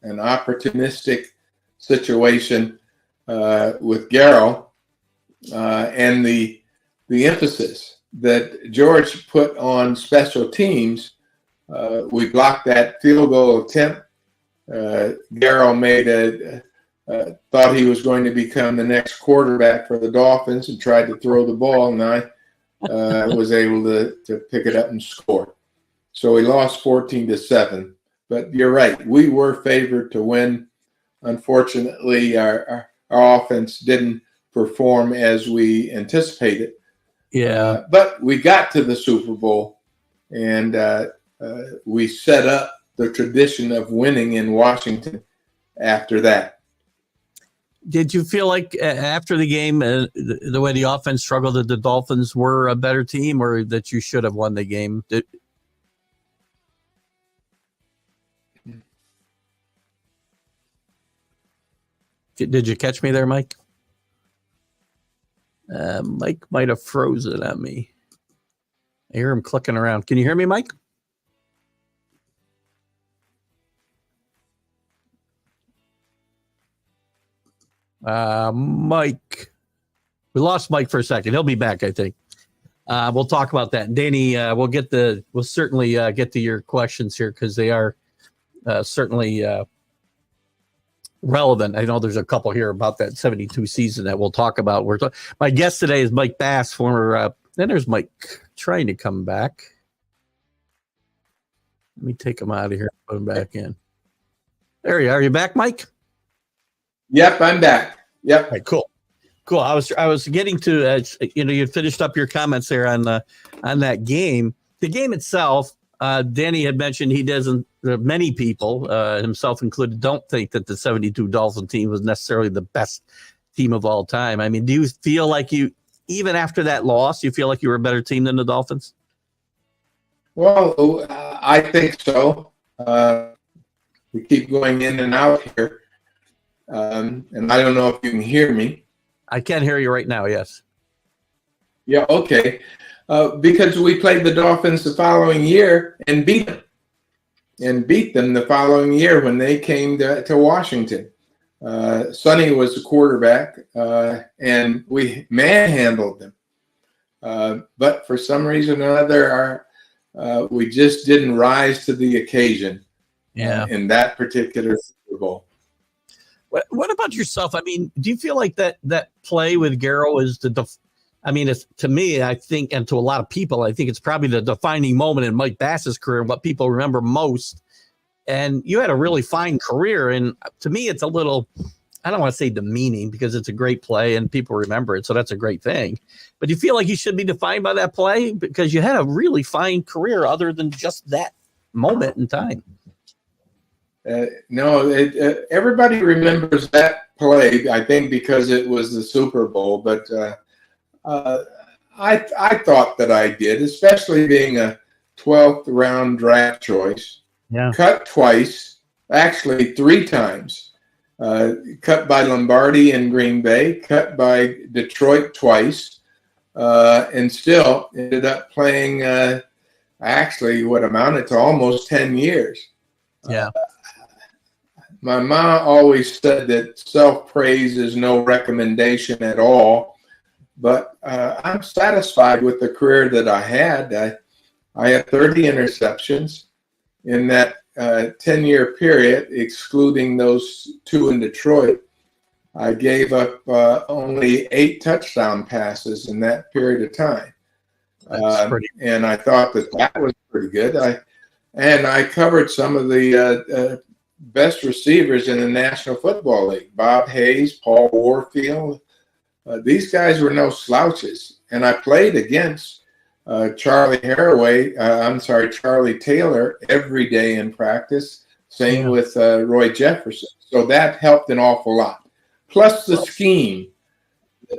an opportunistic situation with Garo and the emphasis that George put on special teams. We blocked that field goal attempt. Garo made thought he was going to become the next quarterback for the Dolphins and tried to throw the ball, and I was able to pick it up and score. So we lost 14-7. But you're right. We were favored to win. Unfortunately, our offense didn't perform as we anticipated. Yeah. But we got to the Super Bowl, and we set up the tradition of winning in Washington after that. Did you feel like after the game, the way the offense struggled, that the Dolphins were a better team, or that you should have won the game? Did you catch me there, Mike? Mike might have frozen on me. I hear him clicking around. Can you hear me, Mike? Mike. We lost Mike for a second. He'll be back, I think. We'll talk about that. Danny, we'll certainly get to your questions here, because they are certainly relevant. I know there's a couple here about that 72 season that we'll talk about. My guest today is Mike Bass, former. Then there's Mike trying to come back. Let me take him out of here and put him back in. There you are. Are you back, Mike? Yep, I'm back. Yep. All right, cool. I was getting to you finished up your comments there on that game. The game itself. Danny had mentioned he doesn't. Many people, himself included, don't think that the 72 Dolphin team was necessarily the best team of all time. I mean, do you feel like even after that loss, you feel like you were a better team than the Dolphins? Well, I think so. We keep going in and out here, and I don't know if you can hear me. I can hear you right now. Yes. Yeah. Okay. Because we played the Dolphins the following year and beat them the following year when they came to Washington. Sonny was the quarterback, and we manhandled them. But for some reason or other, we just didn't rise to the occasion in that particular Super Bowl. What about yourself? I mean, do you feel like that play with Garo is to me, I think, and to a lot of people, I think it's probably the defining moment in Mike Bass's career, what people remember most. And you had a really fine career. And to me, it's a little, I don't want to say demeaning, because it's a great play and people remember it. So that's a great thing. But you feel like you should be defined by that play because you had a really fine career other than just that moment in time. No, everybody remembers that play, I think, because it was the Super Bowl. But I thought that I did, especially being a 12th round draft choice. Yeah. Cut twice, actually 3 times. Cut by Lombardi in Green Bay, cut by Detroit twice, and still ended up playing actually what amounted to almost 10 years. Yeah. My mom always said that self-praise is no recommendation at all, but I'm satisfied with the career that I had. I had 30 interceptions in that 10-year period, excluding those 2 in Detroit. I gave up only 8 touchdown passes in that period of time. And I thought that was pretty good. I covered some of the best receivers in the National Football League. Bob Hayes, Paul Warfield. These guys were no slouches. And I played against Charlie Taylor every day in practice. Same with Roy Jefferson. So that helped an awful lot. Plus the scheme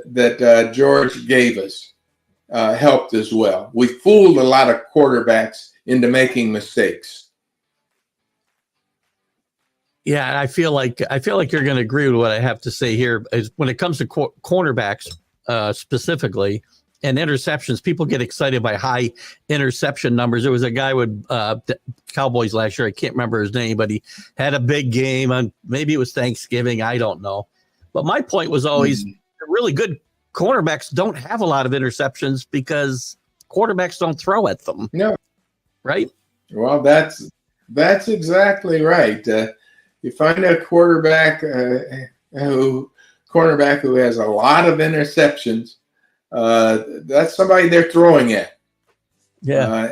that George gave us helped as well. We fooled a lot of quarterbacks into making mistakes. Yeah, I feel like you're going to agree with what I have to say here. Is when it comes to cornerbacks specifically and interceptions, people get excited by high interception numbers. There was a guy with Cowboys last year. I can't remember his name, but he had a big game on maybe it was Thanksgiving. I don't know. But my point was always really good cornerbacks don't have a lot of interceptions because quarterbacks don't throw at them. No. Right? Well, that's exactly right. You find a cornerback who has a lot of interceptions. That's somebody they're throwing at. Yeah.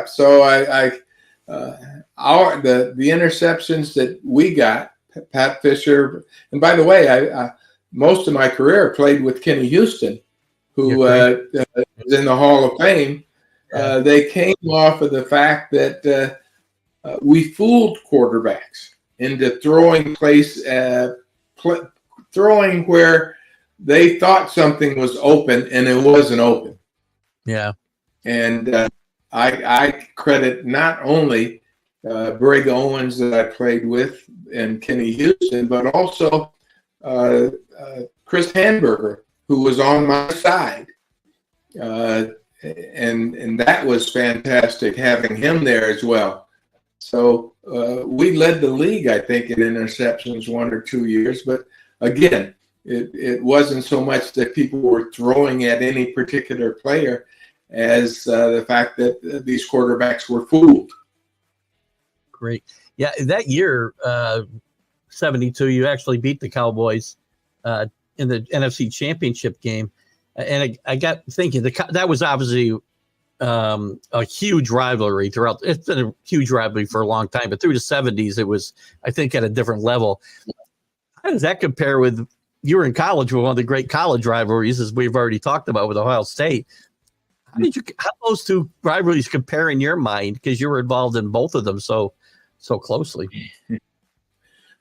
So the interceptions that we got, Pat Fisher, and by the way, I most of my career played with Kenny Houston, who is in the Hall of Fame. They came off of the fact that we fooled quarterbacks into throwing where they thought something was open and it wasn't open. Yeah. And I credit not only Brig Owens that I played with and Kenny Houston, but also Chris Hamburger, who was on my side. And that was fantastic having him there as well. So we led the league, I think, in interceptions 1 or 2 years. But again, it wasn't so much that people were throwing at any particular player as the fact that these quarterbacks were fooled. Great. Yeah, that year, 72, you actually beat the Cowboys in the NFC Championship game. And I got thinking, that was obviously a huge rivalry throughout. It's been a huge rivalry for a long time, but through the 70s, it was, I think, at a different level. How does that compare with, you were in college with one of the great college rivalries, as we've already talked about with Ohio State. How those two rivalries compare in your mind? Because you were involved in both of them so closely.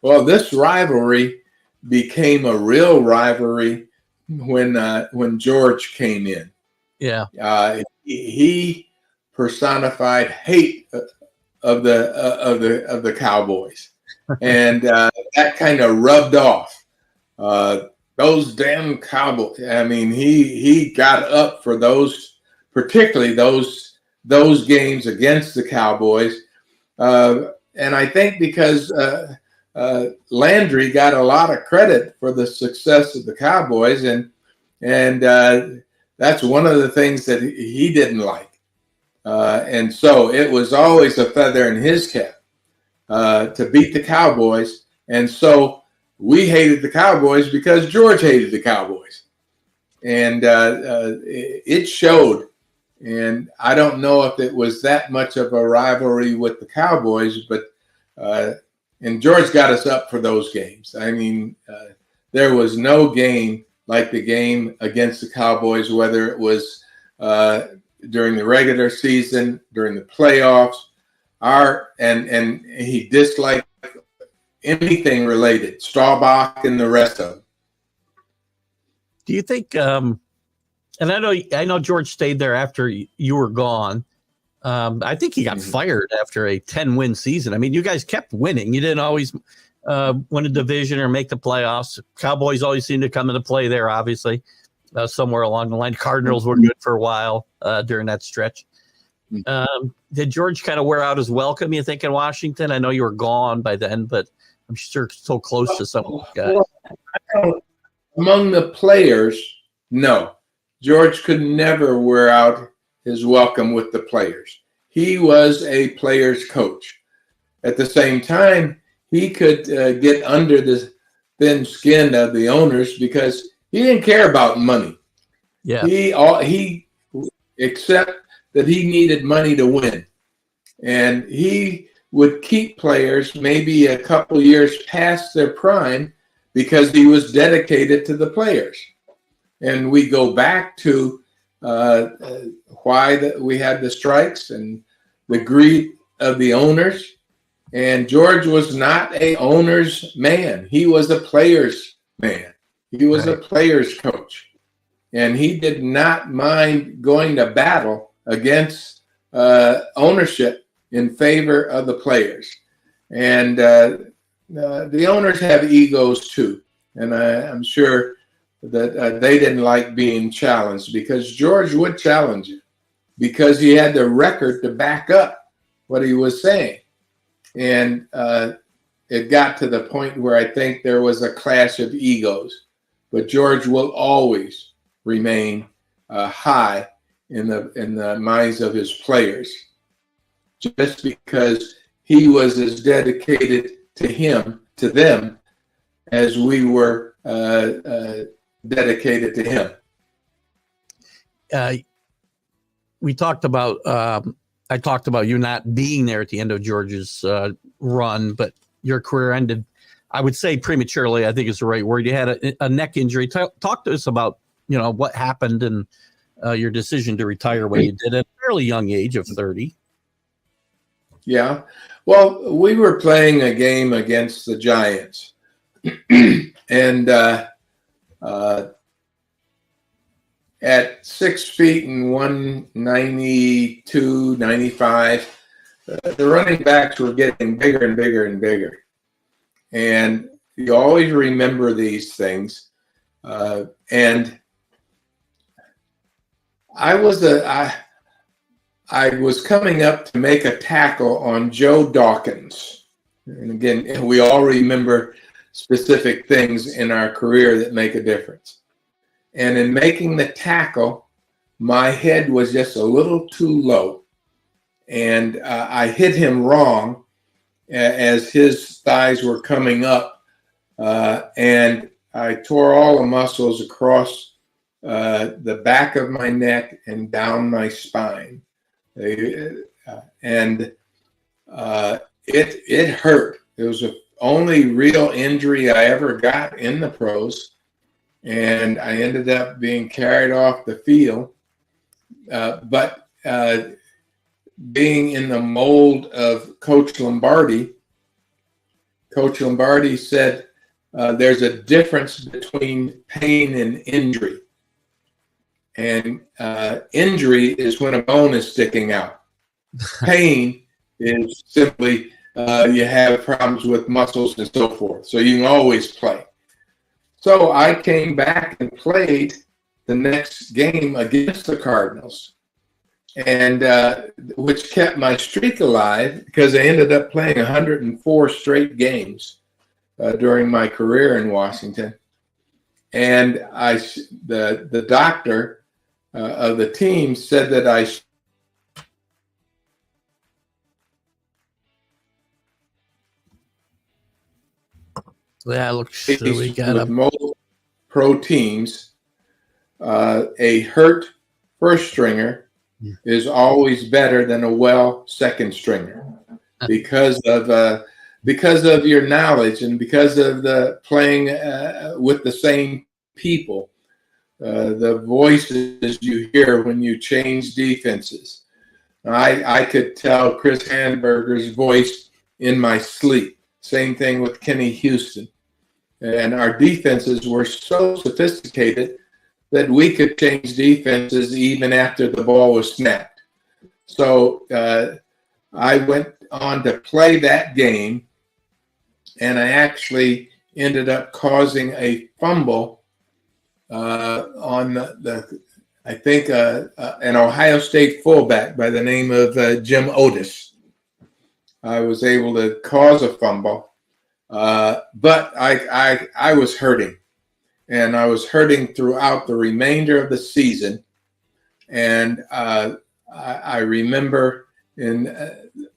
Well, this rivalry became a real rivalry when George came in. Yeah. He personified hate of the Cowboys, and that kind of rubbed off. Those damn Cowboys. I mean, he got up for those, particularly those games against the Cowboys, and I think because Landry got a lot of credit for the success of the Cowboys, and that's one of the things that he didn't like. And so it was always a feather in his cap to beat the Cowboys. And so we hated the Cowboys because George hated the Cowboys. And it showed. And I don't know if it was that much of a rivalry with the Cowboys, but and George got us up for those games. I mean, there was no game like the game against the Cowboys, whether it was during the regular season, during the playoffs, and he disliked anything related, Staubach and the rest of them. Do you think? And I know George stayed there after you were gone. I think he got fired after a 10-win season. I mean, you guys kept winning. You didn't always win a division or make the playoffs. Cowboys always seemed to come into play there, obviously, somewhere along the line. Cardinals were good for a while during that stretch. Did George kind of wear out his welcome, you think, in Washington? I know you were gone by then, but I'm sure so close to some of those guys. Among the players, no. George could never wear out his welcome with the players. He was a player's coach. At the same time, he could get under the thin skin of the owners because he didn't care about money. Yeah. He except that he needed money to win. And he would keep players maybe a couple years past their prime because he was dedicated to the players. And we go back to why we had the strikes and the greed of the owners. And George was not a owner's man. He was a player's man. He was a player's coach. And he did not mind going to battle against ownership in favor of the players. And the owners have egos too. And I'm sure that they didn't like being challenged because George would challenge you because he had the record to back up what he was saying. And it got to the point where I think there was a clash of egos. But George will always remain high in the minds of his players, just because he was as dedicated to them, as we were dedicated to him. We talked about. I talked about you not being there at the end of George's run, but your career ended, I would say, prematurely. I think is the right word. You had a neck injury. Talk to us about what happened and your decision to retire when you did at a fairly young age of 30. Yeah. Well, we were playing a game against the Giants. And at 6 feet and 192, 95, the running backs were getting bigger and bigger and bigger. And you always remember these things. And I was coming up to make a tackle on Joe Dawkins. And again, we all remember specific things in our career that make a difference. And in making the tackle, my head was just a little too low. And I hit him wrong as his thighs were coming up. And I tore all the muscles across the back of my neck and down my spine. And it hurt. It was the only real injury I ever got in the pros. And I ended up being carried off the field. But being in the mold of Coach Lombardi said there's a difference between pain and injury. And injury is when a bone is sticking out. Pain is simply you have problems with muscles and so forth. So you can always play. So I came back and played the next game against the Cardinals, and which kept my streak alive because I ended up playing 104 straight games during my career in Washington. And the doctor of the team said that looks we got most pro teams, a hurt first stringer is always better than a well second stringer because of your knowledge and because of the playing with the same people, the voices you hear when you change defenses, I could tell Chris Handberger's voice in my sleep. Same thing with Kenny Houston. And our defenses were so sophisticated that we could change defenses even after the ball was snapped. So I went on to play that game, and I actually ended up causing a fumble on I think an Ohio State fullback by the name of Jim Otis. I was able to cause a fumble, but I was hurting, and I was hurting throughout the remainder of the season. And I remember in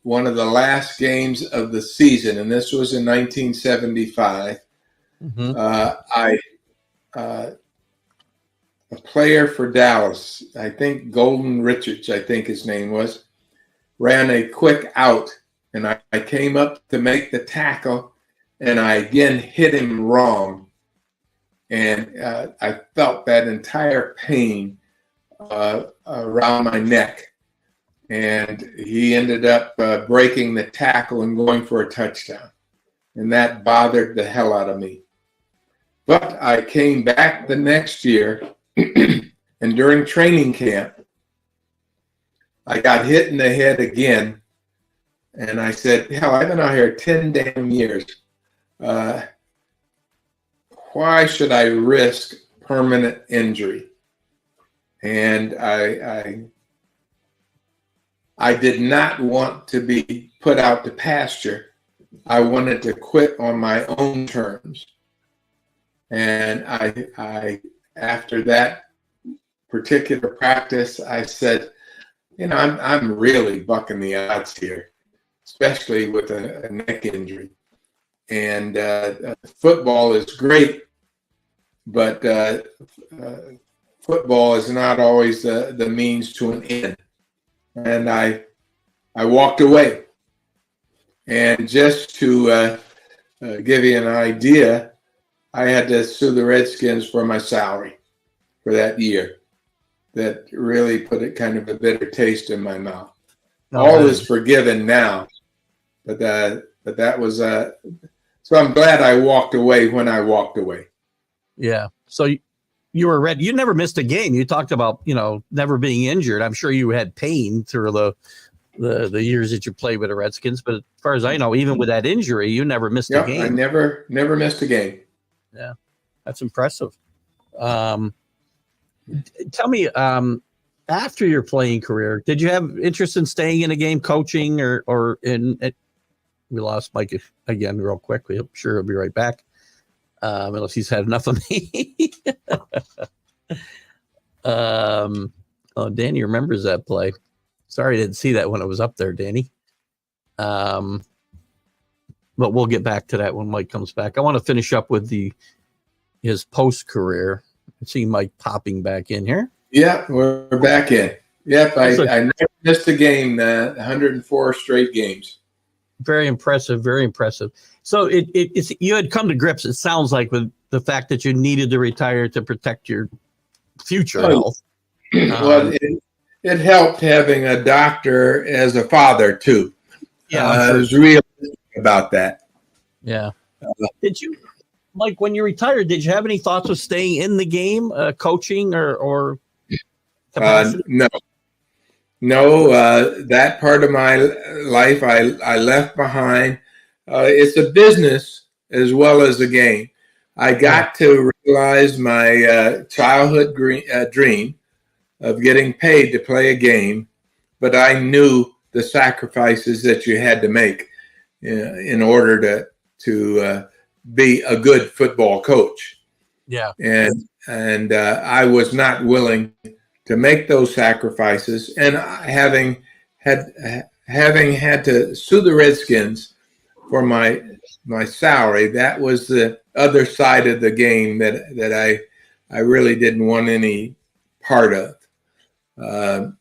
one of the last games of the season, and this was in 1975, a player for Dallas, I think Golden Richards, I think his name was, ran a quick out, and I came up to make the tackle, and I again hit him wrong. And I felt that entire pain around my neck. And he ended up breaking the tackle and going for a touchdown. And that bothered the hell out of me. But I came back the next year, and during training camp, I got hit in the head again. And I said, hell, I've been out here 10 damn years. Why should I risk permanent injury? And I did not want to be put out to pasture. I wanted to quit on my own terms. And I after that particular practice, I said, I'm really bucking the odds here, especially with a neck injury. And football is great, but football is not always the means to an end. And I walked away. And just to give you an idea, I had to sue the Redskins for my salary for that year. That really put it kind of a bitter taste in my mouth. All is forgiven now, but that was so I'm glad I walked away when I walked away. Yeah. So you were ready. You never missed a game. You talked about, never being injured. I'm sure you had pain through the years that you played with the Redskins. But as far as I know, even with that injury, you never missed a game. I never missed a game. Yeah. That's impressive. Tell me, after your playing career, did you have interest in staying in a game, coaching, or in? We lost Mike again real quick. I'm sure he'll be right back, unless he's had enough of me. Danny remembers that play. Sorry, I didn't see that when it was up there, Danny. But we'll get back to that when Mike comes back. I want to finish up with his post career. I see Mike popping back in here. Yeah, we're back in. Yep, I never missed a game. 104 straight games. Very impressive. Very impressive. So it's you had come to grips, it sounds like, with the fact that you needed to retire to protect your future health. Well, it helped having a doctor as a father too. Yeah, I was realistic about that. Yeah. Did you, Mike, when you retired, did you have any thoughts of staying in the game, coaching or capacity? No, that part of my life I left behind. It's a business as well as a game. I got to realize my childhood dream of getting paid to play a game, but I knew the sacrifices that you had to make in order to be a good football coach. Yeah, and I was not willing to make those sacrifices, and having had to sue the Redskins for my salary, that was the other side of the game that I really didn't want any part of, and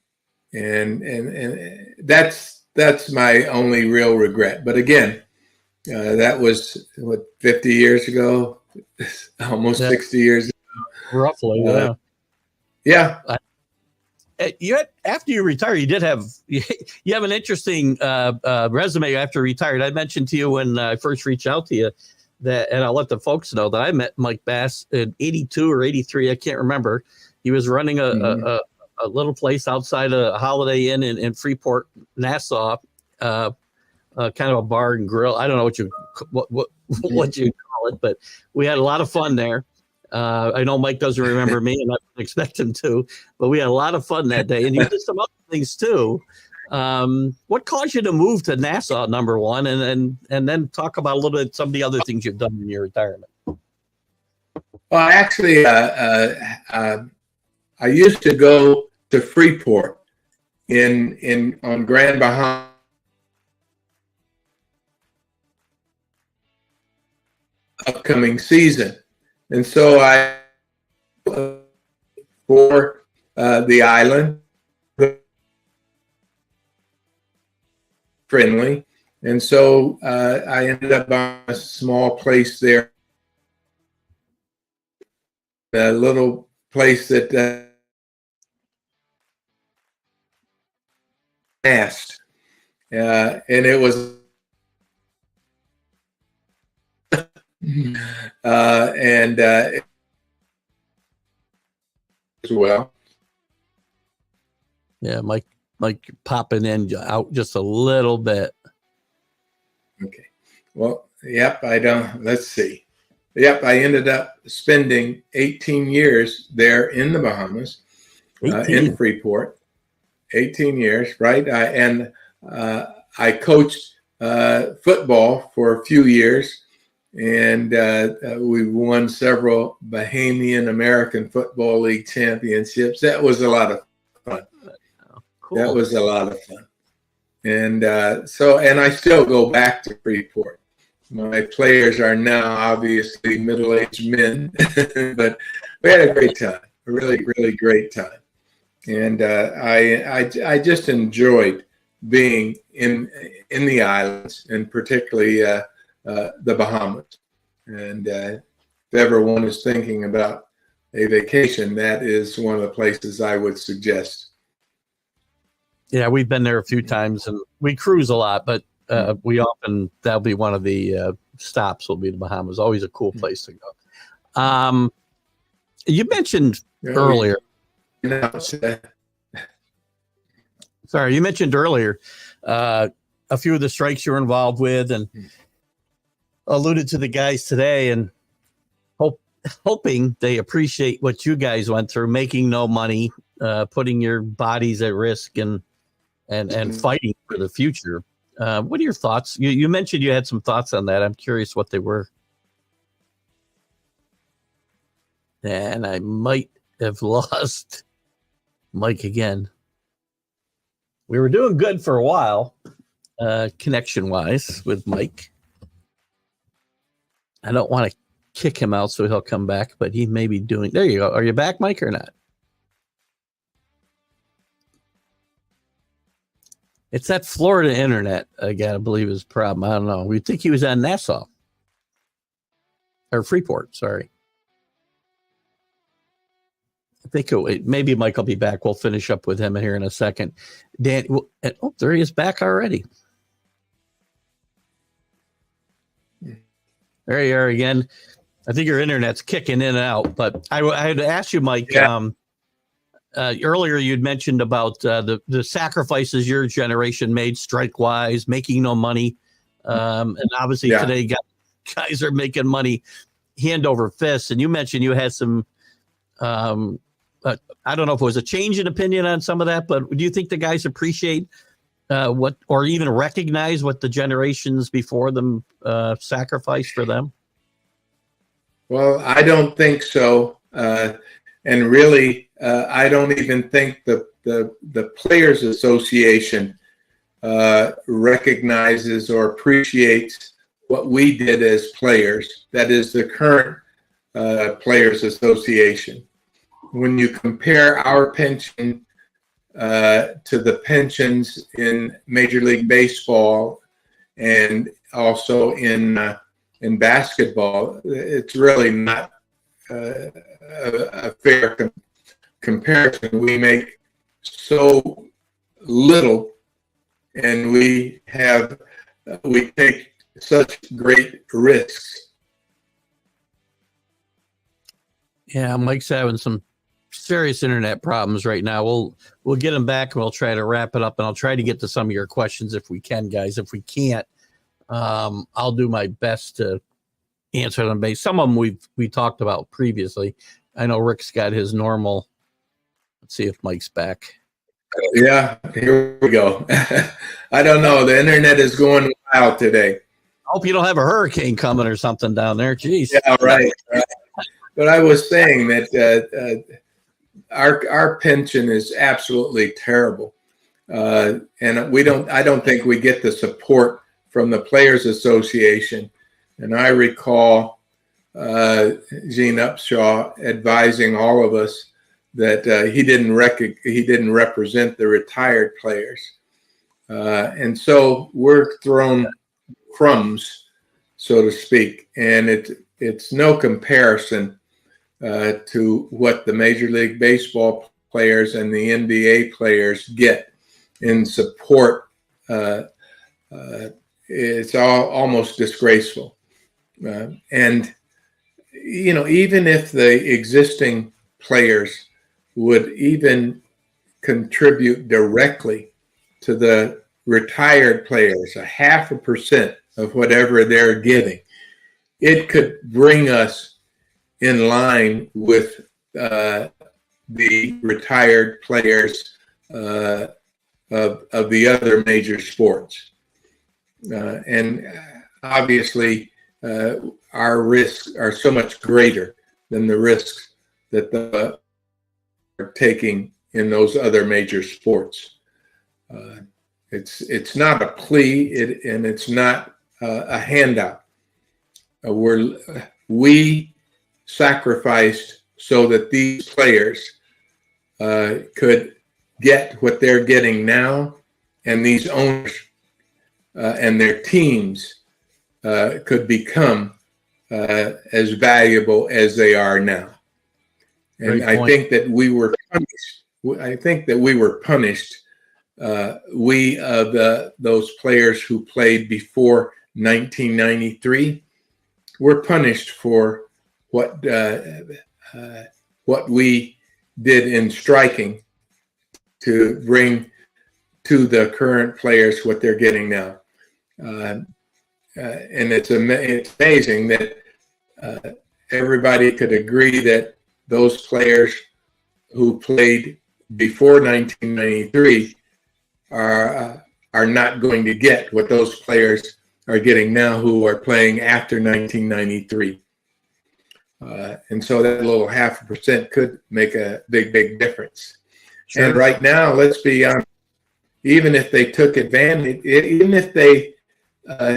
that's my only real regret. But again, that was 50 years ago, almost 60 years ago, roughly. Yeah. after you retire, you did have you have an interesting resume after retired. I mentioned to you when I first reached out to you that, and I'll let the folks know that I met Mike Bass in '82 or '83. I can't remember. He was running a little place outside a Holiday Inn in Freeport, Nassau, kind of a bar and grill. I don't know what you call it, but we had a lot of fun there. I know Mike doesn't remember me, and I don't expect him to, but we had a lot of fun that day. And you did some other things too. What caused you to move to Nassau, number one, and then talk about a little bit some of the other things you've done in your retirement? Well, actually, I used to go to Freeport on Grand Bahama. Upcoming season, and so I for the island friendly, and so I ended up on a small place there, a little place that asked, and it was as well. Yeah, Mike popping in out just a little bit. Okay. Well, yep, let's see. Yep, I ended up spending 18 years there in the Bahamas, in Freeport. 18 years, right? I coached football for a few years, and we won several Bahamian American Football League championships. That was a lot of fun. Cool. That was a lot of fun. And and I still go back to Freeport. My players are now obviously middle-aged men, but we had a great time, a really, really great time. And I just enjoyed being in the islands, and particularly the Bahamas. And if everyone is thinking about a vacation, that is one of the places I would suggest. Yeah, we've been there a few times, and we cruise a lot, but that'll be one of the stops will be the Bahamas. Always a cool place to go. You mentioned earlier. Sorry, you mentioned earlier a few of the strikes you were involved with, and alluded to the guys today, and hoping they appreciate what you guys went through, making no money, putting your bodies at risk, and fighting for the future. What are your thoughts? You mentioned you had some thoughts on that. I'm curious what they were. And I might have lost Mike again. We were doing good for a while, connection-wise, with Mike. I don't want to kick him out so he'll come back, but he may be doing... There you go. Are you back, Mike, or not? It's that Florida internet, I gotta believe, is the problem. I don't know. We'd think he was on Nassau. Or Freeport, sorry. I think maybe Mike will be back. We'll finish up with him here in a second. Dan, there he is back already. There you are again. I think your internet's kicking in and out, but I had to ask you, Mike, earlier you'd mentioned about the sacrifices your generation made strike-wise, making no money. And obviously today guys are making money hand over fist. And you mentioned you had some, I don't know if it was a change in opinion on some of that, but do you think the guys appreciate or even recognize what the generations before them sacrificed for them? Well, I don't think so. And really, I don't even think the Players Association recognizes or appreciates what we did as players. That is the current Players Association. When you compare our pension to the pensions in Major League Baseball and also in basketball, it's really not a fair comparison. We make so little, and we take such great risks. Yeah, Mike's having some serious internet problems right now. We'll get him back and we'll try to wrap it up, and I'll try to get to some of your questions if we can, guys. If we can't, I'll do my best to answer them. Some of them we talked about previously. I know Rick's got his normal. Let's see if Mike's back. Yeah, here we go. I don't know. The internet is going wild today. I hope you don't have a hurricane coming or something down there. Jeez. Yeah, right. But I was saying that our pension is absolutely terrible, and I don't think we get the support from the Players Association. And I recall Gene Upshaw advising all of us that he didn't represent the retired players, and so we're thrown crumbs, so to speak, and it's no comparison to what the Major League Baseball players and the NBA players get in support. It's almost disgraceful. And, even if the existing players would even contribute directly to the retired players, 0.5% of whatever they're getting, it could bring us in line with the retired players of the other major sports. And obviously, our risks are so much greater than the risks that the are taking in those other major sports. It's not a plea, and it's not a handout. We sacrificed so that these players could get what they're getting now, and these owners and their teams could become as valuable as they are now. And I think that we were punished. Those players who played before 1993 were punished for what we did in striking to bring to the current players what they're getting now. And it's amazing that everybody could agree that those players who played before 1993 are not going to get what those players are getting now who are playing after 1993. And so that little 0.5% could make a big difference. Sure. And right now, let's be honest, even if they took advantage, even if they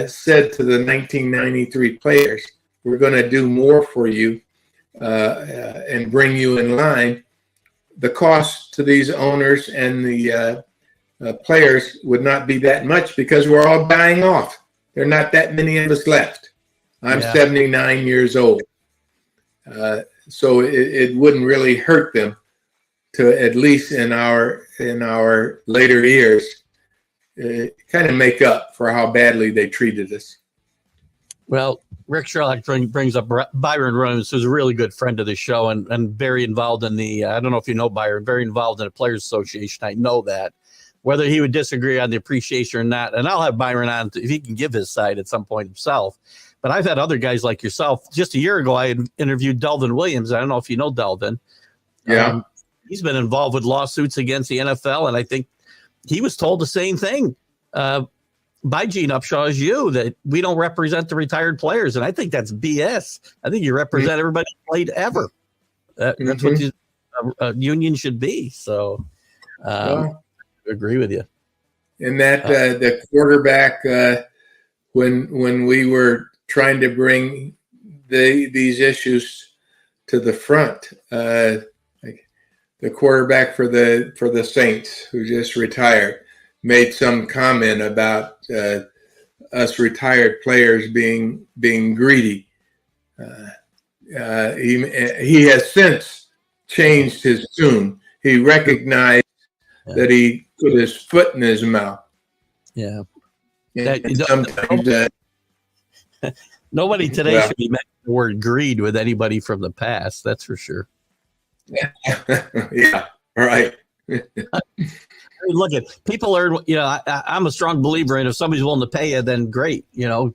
said to the 1993 players, we're going to do more for you and bring you in line, the cost to these owners and the players would not be that much because we're all dying off. There are not that many of us left. I'm 79 years old. So it wouldn't really hurt them to, at least in our later years, kind of make up for how badly they treated us. Well, Rick Sherlock brings up Byron Williams, who's a really good friend of the show and very involved in the, I don't know if you know Byron, very involved in the Players Association. I know that. Whether he would disagree on the appreciation or not, and I'll have Byron on if he can give his side at some point himself. But I've had other guys like yourself. Just a year ago, I had interviewed Delvin Williams. I don't know if you know Delvin. Yeah. He's been involved with lawsuits against the NFL, and I think he was told the same thing by Gene Upshaw as you, that we don't represent the retired players. And I think that's BS. I think you represent everybody who played ever. That's what a union should be. So I agree with you. And that the quarterback, when we were trying to bring these issues to the front, like the quarterback for the Saints who just retired made some comment about us retired players being greedy. He has since changed his tune. He recognized that he put his foot in his mouth. Yeah. And sometimes nobody today should be mentioning the word greed with anybody from the past. That's for sure. Yeah, right. Look at people earn. I'm a strong believer in if somebody's willing to pay you, then great. Then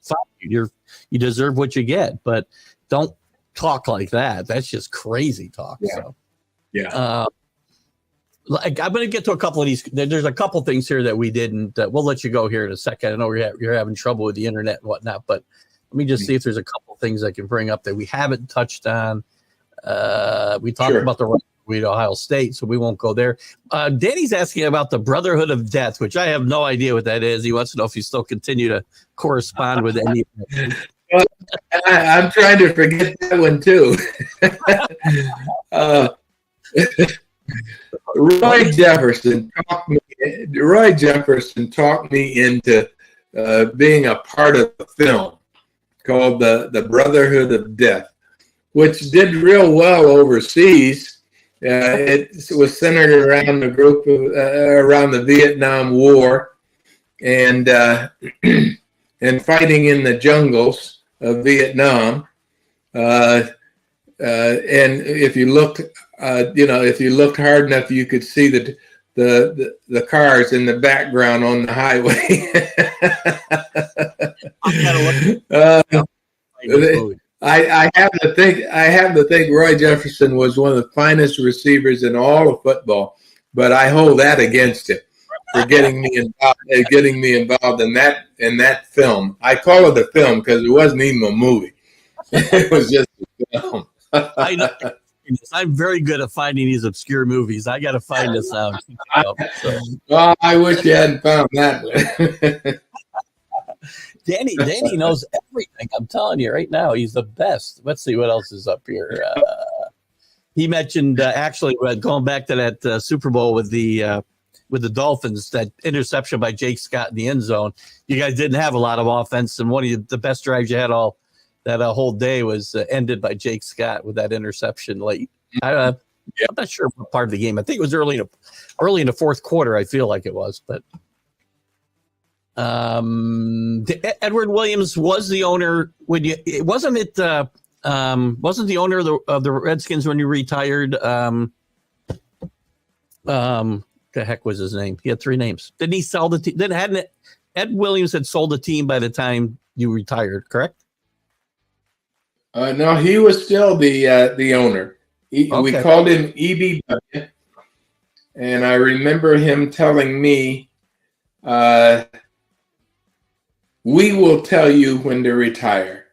fine. You deserve what you get, but don't talk like that. That's just crazy talk. Yeah. So, yeah. I'm going to get to a couple of these. There's a couple things here that we didn't. We'll let you go here in a second. I know you're having trouble with the internet and whatnot, but let me just see if there's a couple of things I can bring up that we haven't touched on. We talked about the with Ohio State, so we won't go there. Danny's asking about the Brotherhood of Death, which I have no idea what that is. He wants to know if you still continue to correspond with any. Well, I'm trying to forget that one too. Roy Jefferson talked me into being a part of a film called the Brotherhood of Death, which did real well overseas. It was centered around the group around the Vietnam War and fighting in the jungles of Vietnam. And if you looked, if you looked hard enough, you could see the cars in the background on the highway. I happen to think Roy Jefferson was one of the finest receivers in all of football, but I hold that against him for getting me involved in that film. I call it a film because it wasn't even a movie. It was just a film. I know. I'm very good at finding these obscure movies. I got to find this out. Well, I wish you hadn't found that one. Danny knows everything. I'm telling you right now, he's the best. Let's see what else is up here. He mentioned actually going back to that Super Bowl with the Dolphins, that interception by Jake Scott in the end zone. You guys didn't have a lot of offense, and one of the best drives you had that whole day was ended by Jake Scott with that interception late. I'm not sure what part of the game. I think it was early in the fourth quarter. I feel like it was, but. Edward Williams was the owner wasn't the owner of the Redskins when you retired. The heck was his name? He had three names. Didn't he sell the team? Ed Williams had sold the team by the time you retired, correct? No, he was still the owner. We called him EBW, and I remember him telling me, "We will tell you when to retire.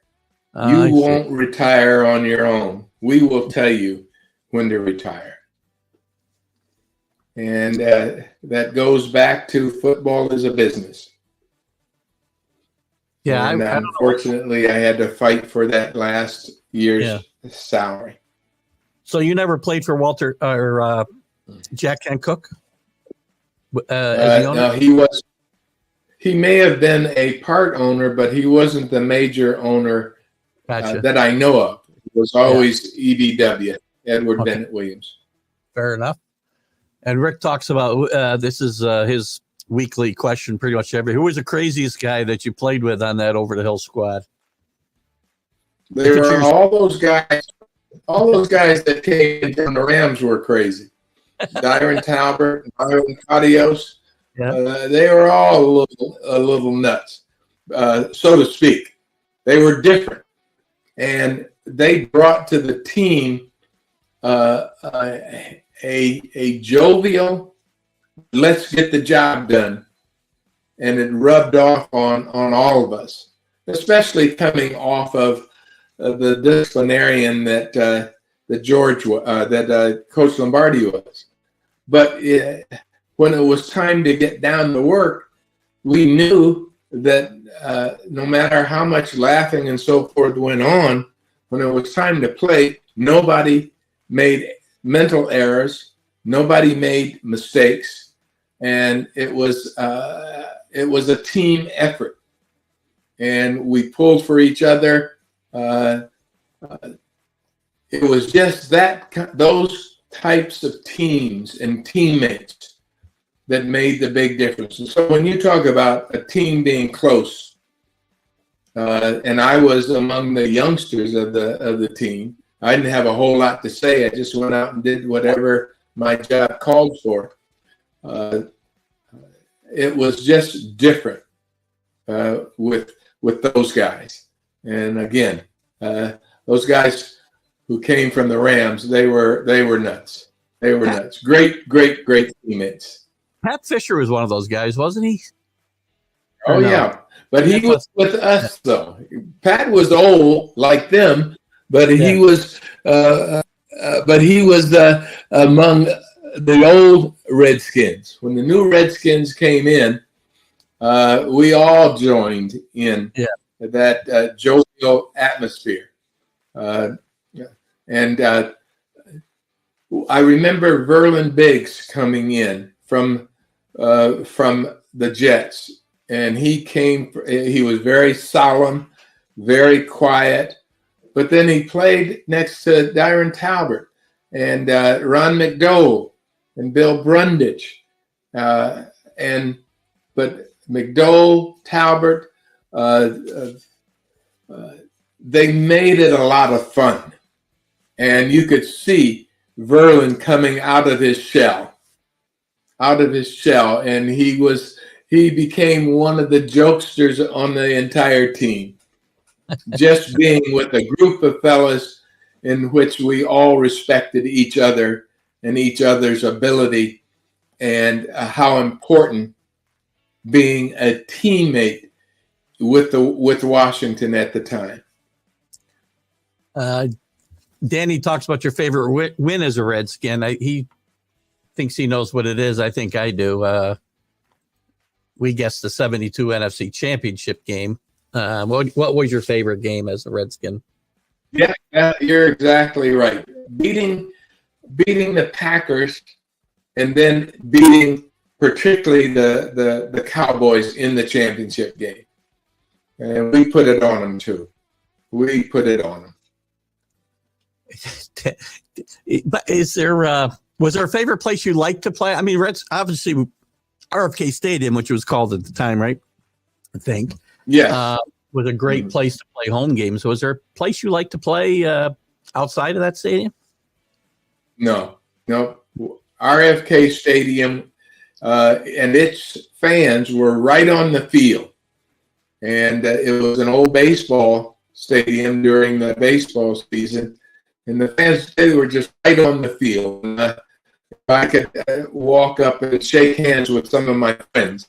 You won't retire on your own. We will tell you when to retire." And that goes back to football as a business. Yeah, and unfortunately, I had to fight for that last year's salary. So you never played for Walter or Jack Hancock? As the owner? No, he may have been a part owner, but he wasn't the major owner that I know of. It was always EBW, Edward Bennett Williams. Fair enough. And Rick talks about this is his weekly question pretty much who was the craziest guy that you played with on that Over the Hill squad? There were all those guys that came from the Rams were crazy. Dyron Talbert, Myron Cadios. Yeah. They were all a little nuts, so to speak. They were different, and they brought to the team a jovial, let's get the job done, and it rubbed off on all of us, especially coming off of the disciplinarian that Coach Lombardi was, but. When it was time to get down to work, we knew that no matter how much laughing and so forth went on, when it was time to play, nobody made mental errors, nobody made mistakes, and it was a team effort, and we pulled for each other. It was just those types of teams and teammates that made the big difference. And so when you talk about a team being close, and I was among the youngsters of the team, I didn't have a whole lot to say. I just went out and did whatever my job called for. It was just different with those guys. And again, those guys who came from the Rams, they were nuts. They were nuts. Great teammates. Pat Fisher was one of those guys, wasn't he? Oh, yeah. But he was with us, though. Pat was old like them, but he was among the old Redskins. When the new Redskins came in, we all joined in that jovial atmosphere. And I remember Verlin Biggs coming in from the Jets. And he was very solemn, very quiet, but then he played next to Dyron Talbert and Ron McDowell and Bill Brundage. But McDowell, Talbert, they made it a lot of fun. And you could see Verlin coming out of his shell. And he became one of the jokesters on the entire team, just being with a group of fellas in which we all respected each other and each other's ability, and how important being a teammate with Washington at the time. Danny talks about your favorite win as a Redskin. He thinks he knows what it is. I think I do. We guessed the 72 NFC Championship game. What was your favorite game as a Redskin? Yeah, you're exactly right. Beating the Packers, and then beating particularly the Cowboys in the championship game. And we put it on them too. We put it on them. But was there a favorite place you liked to play? I mean, obviously RFK Stadium, which was called at the time, right? I think. Yeah. Was a great place to play home games. Was there a place you liked to play outside of that stadium? No. RFK Stadium and its fans were right on the field. And it was an old baseball stadium during the baseball season. And the fans, they were just right on the field. And, if I could walk up and shake hands with some of my friends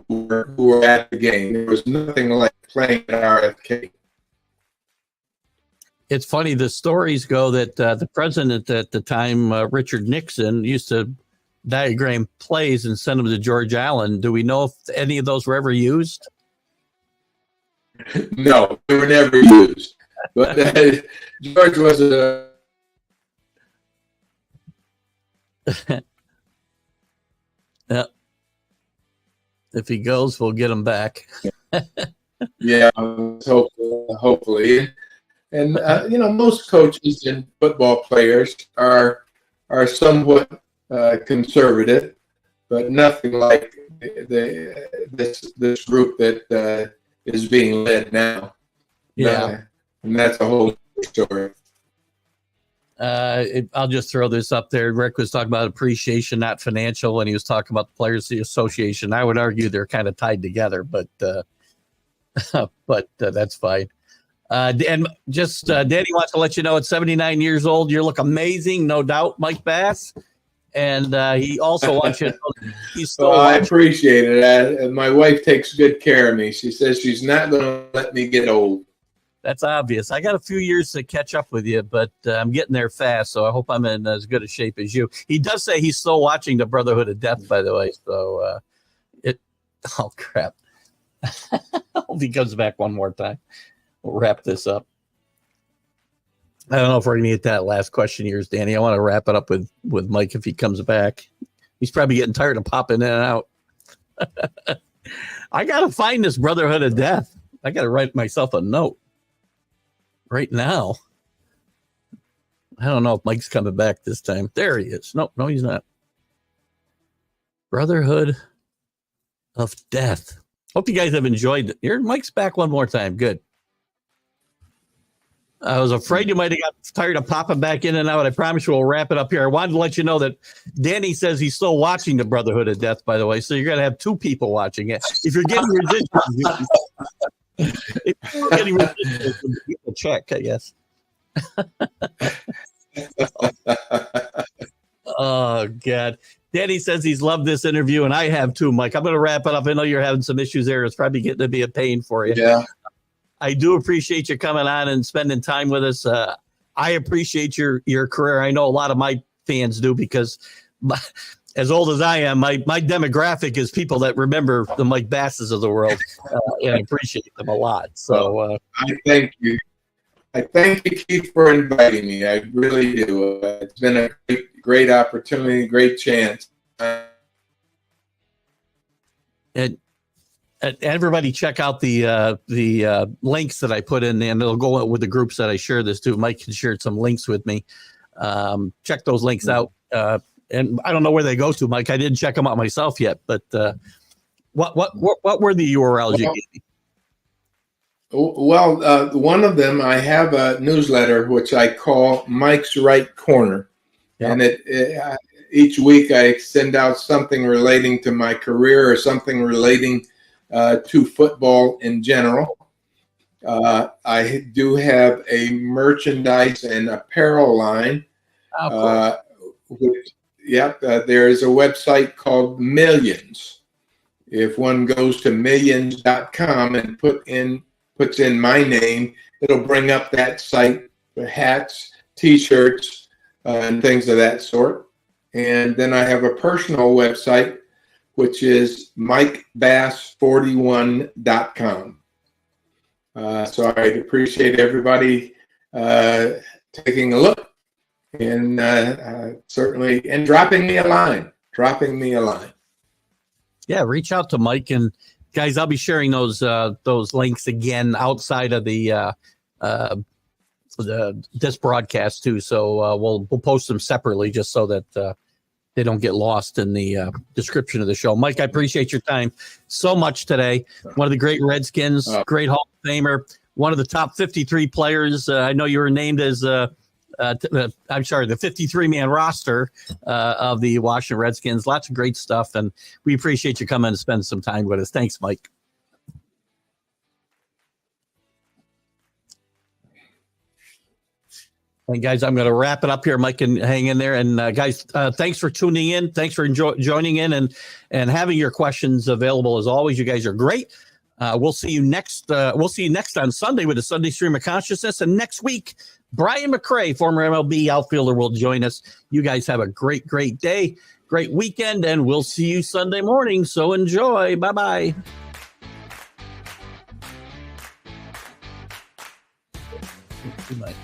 who were at the game, there was nothing like playing at RFK. It's funny, the stories go that the president at the time, Richard Nixon, used to diagram plays and send them to George Allen. Do we know if any of those were ever used? No, they were never used. But George was a... Yeah. If he goes, we'll get him back. Yeah, hopefully. And most coaches and football players are somewhat conservative, but nothing like this group that is being led now. Yeah, and that's a whole story. I'll just throw this up there. Rick was talking about appreciation, not financial, when he was talking about the Players Association. I would argue they're kind of tied together, but that's fine. And just Danny wants to let you know at 79 years old, you look amazing, no doubt, Mike Bass. And he also wants you to know he's still I appreciate it. My wife takes good care of me. She says she's not going to let me get old. That's obvious. I got a few years to catch up with you, but I'm getting there fast, so I hope I'm in as good a shape as you. He does say he's still watching the Brotherhood of Death, by the way. So oh, crap. I hope he comes back one more time. We'll wrap this up. I don't know if we're going to get that last question of yours, Danny. I want to wrap it up with Mike if he comes back. He's probably getting tired of popping in and out. I got to find this Brotherhood of Death. I got to write myself a note right now. I don't know if Mike's coming back this time. There he is. No, he's not. Brotherhood of Death. Hope you guys have enjoyed it. Here, Mike's back one more time. Good. I was afraid you might have got tired of popping back in and out. I promise you we'll wrap it up here. I wanted to let you know that Danny says he's still watching the Brotherhood of Death, by the way. So you're going to have two people watching it. If you're getting ridiculous, people check, I guess. Oh, God. Danny says he's loved this interview, and I have too, Mike. I'm going to wrap it up. I know you're having some issues there. It's probably getting to be a pain for you. Yeah. I do appreciate you coming on and spending time with us. I appreciate your career. I know a lot of my fans do because as old as I am, my demographic is people that remember the Mike Basses of the world and appreciate them a lot. So I thank you. I thank you, Keith, for inviting me. I really do. It's been a great opportunity, great chance. And everybody check out the links that I put in, and it'll go with the groups that I share this to. Mike can share some links with me. Check those links out. And I don't know where they go to, Mike. I didn't check them out myself yet, but what were the URLs you gave me? Well, one of them, I have a newsletter which I call Mike's Right Corner. Yep. And each week I send out something relating to my career or something relating to football in general. I do have a merchandise and apparel line. Oh, cool. There's a website called Millions. If one goes to millions.com and puts in my name, it'll bring up that site for hats, T-shirts, and things of that sort. And then I have a personal website, which is MikeBass41.com. So I'd appreciate everybody taking a look and certainly and dropping me a line. Yeah, reach out to Mike, and guys, I'll be sharing those links again outside of this broadcast too. So we'll post them separately just so that they don't get lost in the description of the show. Mike, I appreciate your time so much today. One of the great Redskins, great Hall of Famer, one of the top 53 players. I know you were named as the 53-man roster of the Washington Redskins. Lots of great stuff, and we appreciate you coming and spending some time with us. Thanks, Mike. And guys, I'm going to wrap it up here. Mike can hang in there. And guys, thanks for tuning in. Thanks for joining in and having your questions available as always. You guys are great. We'll see you next. We'll see you next on Sunday with the Sunday Stream of Consciousness. And next week, Brian McCray, former MLB outfielder, will join us. You guys have a great, great day, great weekend, and we'll see you Sunday morning. So enjoy. Bye-bye. Good night.